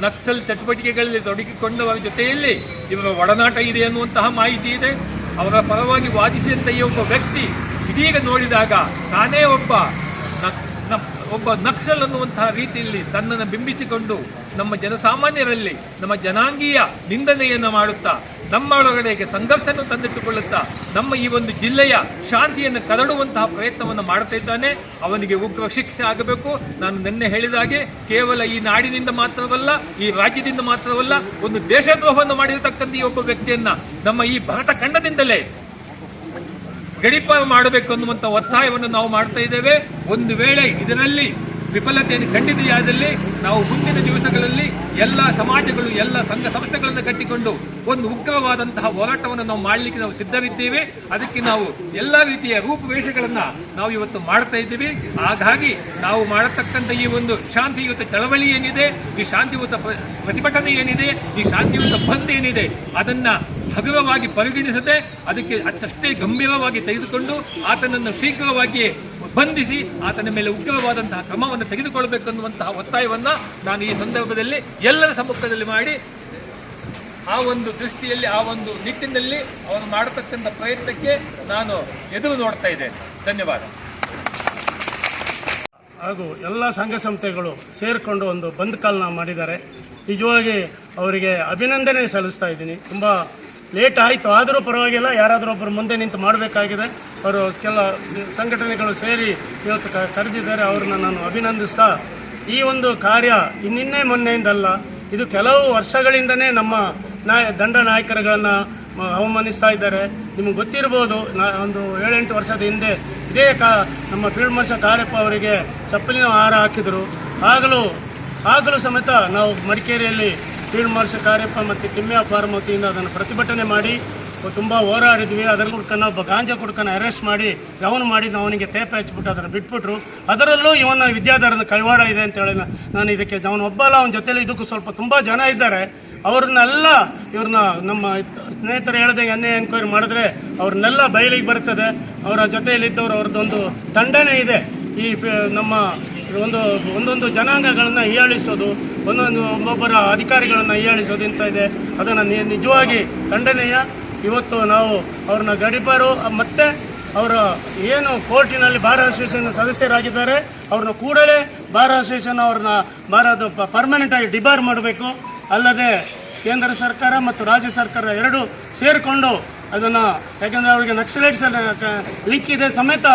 ನಕ್ಸಲ್ ಚಟುವಟಿಕೆಗಳಲ್ಲಿ ತೊಡಗಿಕೊಂಡವರ ಜೊತೆಯಲ್ಲಿ ಇವರ ಒಡನಾಟ ಇದೆ ಅನ್ನುವಂತಹ ಮಾಹಿತಿ ಇದೆ. ಅವರ ಪರವಾಗಿ ವಾದಿಸಿದಂಥ ಈ ಒಬ್ಬ ವ್ಯಕ್ತಿ ಇದೀಗ ನೋಡಿದಾಗ ತಾನೇ ಒಬ್ಬ ನಕ್ಸಲ್ ಅನ್ನುವಂತಹ ರೀತಿಯಲ್ಲಿ ತನ್ನನ್ನು ಬಿಂಬಿಸಿಕೊಂಡು ನಮ್ಮ ಜನಸಾಮಾನ್ಯರಲ್ಲಿ ನಮ್ಮ ಜನಾಂಗೀಯ ನಿಂದನೆಯನ್ನು ಮಾಡುತ್ತಾ ನಮ್ಮೊಳಗಡೆಗೆ ಸಂಘರ್ಷವನ್ನು ತಂದಿಟ್ಟುಕೊಳ್ಳುತ್ತಾ ನಮ್ಮ ಈ ಒಂದು ಜಿಲ್ಲೆಯ ಶಾಂತಿಯನ್ನು ಕದಡುವಂತಹ ಪ್ರಯತ್ನವನ್ನು ಮಾಡ್ತಾ ಇದ್ದಾನೆ. ಅವನಿಗೆ ಉಗ್ರ ಶಿಕ್ಷೆ ಆಗಬೇಕು. ನಾನು ನಿನ್ನೆ ಹೇಳಿದಾಗೆ ಕೇವಲ ಈ ನಾಡಿನಿಂದ ಮಾತ್ರವಲ್ಲ, ಈ ರಾಜ್ಯದಿಂದ ಮಾತ್ರವಲ್ಲ, ಒಂದು ದೇಶದ್ರೋಹವನ್ನು ಮಾಡಿರತಕ್ಕಂಥ ಈ ಒಬ್ಬ ವ್ಯಕ್ತಿಯನ್ನ ನಮ್ಮ ಈ ಭಾರತ ಖಂಡದಿಂದಲೇ ಗಡೀಪಾರು ಮಾಡಬೇಕು ಅನ್ನುವಂಥ ಒತ್ತಾಯವನ್ನು ನಾವು ಮಾಡ್ತಾ ಇದ್ದೇವೆ. ಒಂದು ವೇಳೆ ಇದರಲ್ಲಿ ವಿಫಲತೆಯನ್ನು ಖಂಡಿತೆಯಾದಲ್ಲಿ ನಾವು ಮುಂದಿನ ದಿವಸಗಳಲ್ಲಿ ಎಲ್ಲ ಸಮಾಜಗಳು, ಎಲ್ಲ ಸಂಘ ಸಂಸ್ಥೆಗಳನ್ನು ಕಟ್ಟಿಕೊಂಡು ಒಂದು ಉಗ್ರವಾದಂತಹ ಹೋರಾಟವನ್ನು ನಾವು ಮಾಡಲಿಕ್ಕೆ ನಾವು ಸಿದ್ಧವಿದ್ದೇವೆ. ಅದಕ್ಕೆ ನಾವು ಎಲ್ಲ ರೀತಿಯ ರೂಪುರೇಷೆಗಳನ್ನು ನಾವು ಇವತ್ತು ಮಾಡ್ತಾ ಇದ್ದೀವಿ. ಹಾಗಾಗಿ ನಾವು ಮಾಡತಕ್ಕಂಥ ಈ ಒಂದು ಶಾಂತಿಯುತ ಚಳವಳಿ ಏನಿದೆ, ಈ ಶಾಂತಿಯುತ ಪ್ರತಿಭಟನೆ ಏನಿದೆ, ಈ ಶಾಂತಿಯುತ ಬಂದ್ ಏನಿದೆ, ಅದನ್ನ ಹಗುರವಾಗಿ ಪರಿಗಣಿಸದೆ ಅದಕ್ಕೆ ಅಷ್ಟೇ ಗಂಭೀರವಾಗಿ ತೆಗೆದುಕೊಂಡು ಆತನನ್ನು ಶೀಘ್ರವಾಗಿಯೇ ಬಂಧಿಸಿ ಆತನ ಮೇಲೆ ಉಗ್ರವಾದಂತಹ ಕ್ರಮವನ್ನು ತೆಗೆದುಕೊಳ್ಳಬೇಕು ಅನ್ನುವಂತಹ ಒತ್ತಾಯವನ್ನು ನಾನು ಈ ಸಂದರ್ಭದಲ್ಲಿ ಎಲ್ಲರ ಸಮ್ಮುಖದಲ್ಲಿ ಮಾಡಿ ಆ ಒಂದು ದೃಷ್ಟಿಯಲ್ಲಿ, ಆ ಒಂದು ನಿಟ್ಟಿನಲ್ಲಿ ಅವರು ಮಾಡತಕ್ಕಂಥ ಪ್ರಯತ್ನಕ್ಕೆ ನಾನು ಎದುರು ನೋಡ್ತಾ ಇದ್ದೇನೆ. ಧನ್ಯವಾದ. ಹಾಗೂ ಎಲ್ಲ ಸಂಘ ಸಂಸ್ಥೆಗಳು ಸೇರಿಕೊಂಡು ಒಂದು ಬಂದ್ ಕಾಲ್ನ ಮಾಡಿದ್ದಾರೆ. ನಿಜವಾಗಿ ಅವರಿಗೆ ಅಭಿನಂದನೆ ಸಲ್ಲಿಸ್ತಾ ಇದ್ದೀನಿ. ತುಂಬ ಲೇಟ್ ಆಯಿತು, ಆದರೂ ಪರವಾಗಿಲ್ಲ, ಯಾರಾದರೂ ಒಬ್ಬರು ಮುಂದೆ ನಿಂತು ಮಾಡಬೇಕಾಗಿದೆ. ಅವರು ಕೆಲ ಸಂಘಟನೆಗಳು ಸೇರಿ ಇವತ್ತು ಕರೆದಿದ್ದಾರೆ, ಅವ್ರನ್ನ ನಾನು ಅಭಿನಂದಿಸ್ತಾ, ಈ ಒಂದು ಕಾರ್ಯ ನಿನ್ನೆ ಮೊನ್ನೆಯಿಂದಲ್ಲ, ಇದು ಕೆಲವು ವರ್ಷಗಳಿಂದನೇ ನಮ್ಮ ದಂಡ ನಾಯಕರುಗಳನ್ನು ಅವಮಾನಿಸ್ತಾ ಇದ್ದಾರೆ. ನಿಮಗೆ ಗೊತ್ತಿರ್ಬೋದು, ಒಂದು 7-8 ವರ್ಷದ ಹಿಂದೆ ಇದೇ ನಮ್ಮ ಫೀಲ್ಡ್ ಮಾರ್ಷಲ್ ಕಾರ್ಯಪ್ಪ ಅವರಿಗೆ ಚಪ್ಪಲಿನ ಹಾರ ಹಾಕಿದರು. ಆಗಲೂ ಸಮೇತ ನಾವು ಮಡಿಕೇರಿಯಲ್ಲಿ ಫೀಲ್ಡ್ ಮಾರ್ಷಲ್ ಕಾರ್ಯಪ್ಪ ಮತ್ತು ತಿಮ್ಮಯ್ಯ ಫಾರ್ಮ್ ವತಿಯಿಂದ ಅದನ್ನು ಪ್ರತಿಭಟನೆ ಮಾಡಿ ತುಂಬ ಹೋರಾಡಿದ್ವಿ. ಅದರ ಕುಡ್ಕನ ಒಬ್ಬ ಗಾಂಜಾ ಕುಡ್ಕನ ಅರೆಸ್ಟ್ ಮಾಡಿ ಗೌನ್ ಮಾಡಿ ಅವನಿಗೆ ತೇಪ ಹಚ್ಬಿಟ್ಟು ಅದನ್ನು ಬಿಟ್ಬಿಟ್ರು. ಅದರಲ್ಲೂ ಇವನ ವಿದ್ಯಾಧರನ ಕೈವಾಡ ಇದೆ ಅಂತೇಳಿ ನಾನು ಇದಕ್ಕೆ ಅವನು ಒಬ್ಬಲ್ಲ, ಅವನ ಜೊತೆಲಿ ಇದಕ್ಕೂ ಸ್ವಲ್ಪ ತುಂಬ ಜನ ಇದ್ದಾರೆ. ಇವ್ರನ್ನ ನಮ್ಮ ಸ್ನೇಹಿತರು ಹೇಳ್ದಂಗೆ ಎನ್ಕ್ವೈರಿ ಮಾಡಿದ್ರೆ ಅವ್ರನ್ನೆಲ್ಲ ಬಯಲಿಗೆ ಬರ್ತದೆ. ಅವರ ಜೊತೆಯಲ್ಲಿದ್ದವರು ಅವ್ರದ್ದೊಂದು ತಂಡನೇ ಇದೆ. ಈ ನಮ್ಮ ಒಂದೊಂದು ಜನಾಂಗಗಳನ್ನು ಹೀಯಾಳಿಸೋದು, ಒಬ್ಬೊಬ್ಬರ ಅಧಿಕಾರಿಗಳನ್ನು ಹೀಯಾಳಿಸೋದು ಇಂತ ಇದೆ. ಅದನ್ನು ನಿಜವಾಗಿ ಖಂಡನೀಯ. ಇವತ್ತು ನಾವು ಅವ್ರನ್ನ ಗಡೀಪಾರು ಮತ್ತೆ ಅವರ ಏನು ಕೋರ್ಟಿನಲ್ಲಿ ಬಾರ್ ಅಸೋಸಿಯೇಷನ್ ಸದಸ್ಯರಾಗಿದ್ದಾರೆ ಅವ್ರನ್ನ ಕೂಡಲೇ ಬಾರ್ ಅಸೋಸಿಯೇಷನ್ ಅವ್ರನ್ನ ಪರ್ಮನೆಂಟ್ ಆಗಿ ಡಿಬಾರ್ ಮಾಡಬೇಕು. ಅಲ್ಲದೆ ಕೇಂದ್ರ ಸರ್ಕಾರ ಮತ್ತು ರಾಜ್ಯ ಸರ್ಕಾರ ಎರಡೂ ಸೇರಿಕೊಂಡು ಅದನ್ನು, ಯಾಕೆಂದರೆ ಅವರಿಗೆ ನಕ್ಸಲೈಟ್ಸ್ ಲಿಂಕ್ ಇದೆ ಸಮೇತ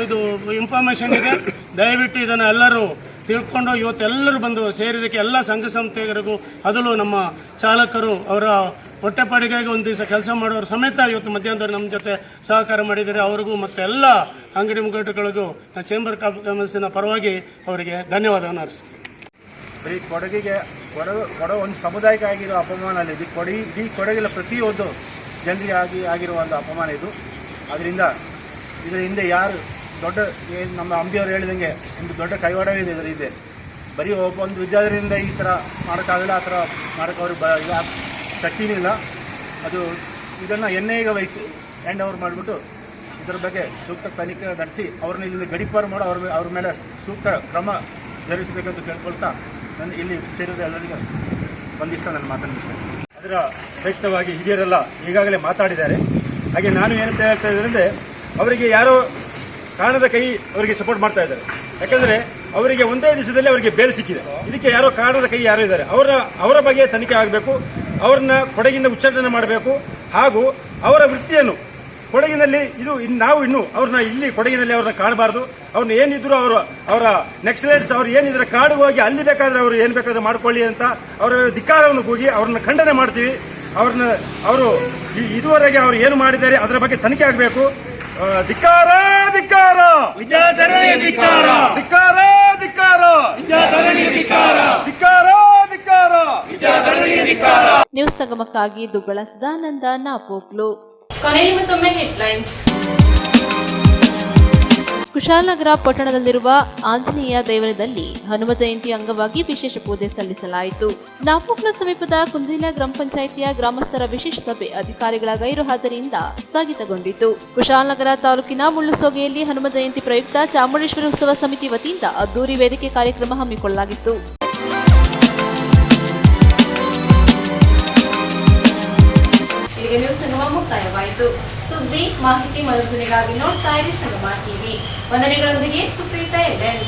ಇದು ಇನ್ಫಾರ್ಮೇಷನ್ ಇದೆ. ದಯವಿಟ್ಟು ಇದನ್ನು ಎಲ್ಲರೂ ತಿಳ್ಕೊಂಡು ಇವತ್ತೆಲ್ಲರೂ ಬಂದು ಸೇರಿದಕ್ಕೆ ಎಲ್ಲ ಸಂಘ ಸಂಸ್ಥೆಗಳಿಗೂ, ಅದರಲ್ಲೂ ನಮ್ಮ ಚಾಲಕರು ಅವರ ಹೊಟ್ಟೆಪಾಡಿಗಾಗಿ ಒಂದು ದಿವಸ ಕೆಲಸ ಮಾಡೋರು ಸಮೇತ ಇವತ್ತು ಮಧ್ಯಾಹ್ನದಲ್ಲಿ ನಮ್ಮ ಜೊತೆ ಸಹಕಾರ ಮಾಡಿದ್ದಾರೆ. ಅವ್ರಿಗೂ ಮತ್ತು ಎಲ್ಲ ಅಂಗಡಿ ಮುಗ್ಗಟ್ಟುಗಳಿಗೂ ಚೇಂಬರ್ ಆಫ್ ಕಾಮರ್ಸಿನ ಪರವಾಗಿ ಅವರಿಗೆ ಧನ್ಯವಾದವನ್ನು ಅರ್ಪಿಸ್ತೀನಿ. ಬರೀ ಕೊಡಗು ಒಂದು ಸಮುದಾಯಕ್ಕೆ ಆಗಿರೋ ಅಪಮಾನ ಇದು. ಇಡೀ ಕೊಡಗಿನ ಪ್ರತಿಯೊಂದು ಜನರಿಗೆ ಆಗಿರುವ ಒಂದು ಅಪಮಾನ ಇದು. ಆದ್ದರಿಂದ ಇದರ ಹಿಂದೆ ಯಾರು ದೊಡ್ಡ ಏನು ನಮ್ಮ ಅಂಬಿಯವರು ಹೇಳಿದಂಗೆ ಒಂದು ದೊಡ್ಡ ಕೈವಾಡವೇ ಇದೆ ಇದರ ಇದೆ. ಬರೀ ಒಂದು ವಿದ್ಯಾರ್ಥಿಯಿಂದ ಈ ಥರ ಮಾಡೋಕ್ಕಾಗಲ್ಲ, ಆ ಥರ ಮಾಡೋಕ್ಕೆ ಅವ್ರಿಗೆ ಶಕ್ತಿನೂ ಇಲ್ಲ. ಅದು ಇದನ್ನು ಎನ್ಐಗೆ ವಹಿಸಿ ಹ್ಯಾಂಡ್ ಓವರ್ ಮಾಡಿಬಿಟ್ಟು ಇದರ ಬಗ್ಗೆ ಸೂಕ್ತ ತನಿಖೆ ನಡೆಸಿ ಅವ್ರನ್ನ ಇಲ್ಲಿಂದ ಗಡೀಪಾರು ಮಾಡೋ ಅವ್ರ ಮೇಲೆ ಸೂಕ್ತ ಕ್ರಮ ಜರುಗಿಸಬೇಕಂತ ಕೇಳ್ಕೊಳ್ತಾ ನಾನು ಇಲ್ಲಿ ಸೇರಿದ ಎಲ್ಲರಿಗೂ ವಂದಿಸ್ತಾ ನನ್ನ ಮಾತನ್ನು ಇಷ್ಟ. ಅದರ ಪ್ರಯುಕ್ತವಾಗಿ ಹಿರಿಯರೆಲ್ಲ ಈಗಾಗಲೇ ಮಾತಾಡಿದ್ದಾರೆ. ಹಾಗೆ ನಾನು ಏನಂತ ಹೇಳ್ತಾ ಇದ್ದಾರೆ ಅಂದರೆ, ಅವರಿಗೆ ಯಾರೋ ಕಾಣದ ಕೈ ಅವರಿಗೆ ಸಪೋರ್ಟ್ ಮಾಡ್ತಾ ಇದ್ದಾರೆ. ಯಾಕಂದರೆ ಅವರಿಗೆ ಒಂದೇ ದಿವಸದಲ್ಲಿ ಅವರಿಗೆ ಬೇಲ್ ಸಿಕ್ಕಿದೆ. ಇದಕ್ಕೆ ಯಾರೋ ಕಾಣದ ಕೈ ಯಾರು ಇದ್ದಾರೆ, ಅವರ ಬಗ್ಗೆ ತನಿಖೆ ಆಗಬೇಕು. ಅವ್ರನ್ನ ಕೊಡಗಿಂದ ಉಚ್ಚಾಟನೆ ಮಾಡಬೇಕು. ಹಾಗೂ ಅವರ ವೃತ್ತಿಯನ್ನು ಕೊಡಗಿನಲ್ಲಿ ನಾವು ಇನ್ನೂ ಅವ್ರನ್ನ ಇಲ್ಲಿ ಕೊಡಗಿನಲ್ಲಿ ಅವ್ರನ್ನ ಕಾಣಬಾರ್ದು. ಅವ್ರನ್ನ ಏನಿದ್ರು ಅವರ ನೆಕ್ಸ್ಲೈಟ್ಸ್ ಅವ್ರು ಏನಿದ್ರೆ ಕಾಡಿಗೆ ಹೋಗಿ ಅಲ್ಲಿ ಬೇಕಾದ್ರೆ ಅವರು ಏನು ಬೇಕಾದ್ರೆ ಮಾಡ್ಕೊಳ್ಳಿ ಅಂತ ಅವರ ಧಿಕ್ಕಾರವನ್ನು ಹೋಗಿ ಅವ್ರನ್ನ ಖಂಡನೆ ಮಾಡ್ತೀವಿ. ಅವರು ಇದುವರೆಗೆ ಅವರು ಏನು ಮಾಡಿದ್ದಾರೆ ಅದರ ಬಗ್ಗೆ ತನಿಖೆ ಆಗಬೇಕು. ಧಿಕ್ಕಾರ ಧಿಕ್ಕಾರ ಧಿಕ್ಕಾರ ಧಿಕ್ಕಾರ ಧಿಕ್ಕಾರ ಧಿಕ್ಕಾರ. ನ್ಯೂಸ್ ಸಂಗಮಕ್ಕಾಗಿ ದುಗ್ಗಳ ಸದಾನಂದ ನಾಪೋಕ್ಲು. ಕೊನೆಯಲ್ಲಿ ಮತ್ತೊಮ್ಮೆ ಹೆಡ್ಲೈನ್ಸ್. ಕುಶಾಲನಗರ ಪಟ್ಟಣದಲ್ಲಿರುವ ಆಂಜನೇಯ ದೇವರದಲ್ಲಿ ಹನುಮ ಜಯಂತಿ ಅಂಗವಾಗಿ ವಿಶೇಷ ಪೂಜೆ ಸಲ್ಲಿಸಲಾಯಿತು. ನಾಪೋಕ್ಲ ಸಮೀಪದ ಕುಂಜಿಲ ಗ್ರಾಮ ಪಂಚಾಯಿತಿಯ ಗ್ರಾಮಸ್ಥರ ವಿಶೇಷ ಸಭೆ ಅಧಿಕಾರಿಗಳ ಗೈರು ಹಾಜರಿಯಿಂದ ಸ್ಥಗಿತಗೊಂಡಿತು. ಕುಶಾಲನಗರ ತಾಲೂಕಿನ ಮುಳ್ಳುಸೋಗೆಯಲ್ಲಿ ಹನುಮ ಜಯಂತಿ ಪ್ರಯುಕ್ತ ಚಾಮುಂಡೇಶ್ವರಿ ಉತ್ಸವ ಸಮಿತಿ ವತಿಯಿಂದ ಅದ್ದೂರಿ ವೇದಿಕೆ ಕಾರ್ಯಕ್ರಮ ಹಮ್ಮಿಕೊಳ್ಳಲಾಗಿತ್ತು. ಇಲ್ಲಿಗೆ ನ್ಯೂಸ್ ಸಂಗಮ ಮುಕ್ತಾಯವಾಯಿತು. ಸುದ್ದಿ ಮಾಹಿತಿ ಮನೋರಂಜನೆಗಾಗಿ ನೋಡ್ತಾ ಇರಿ ಸಂಗಮ ಟಿವಿ. ವಂದನೆಗಳೊಂದಿಗೆ ಸುಪ್ರೀತಾ ಎಲ್ಎನ್.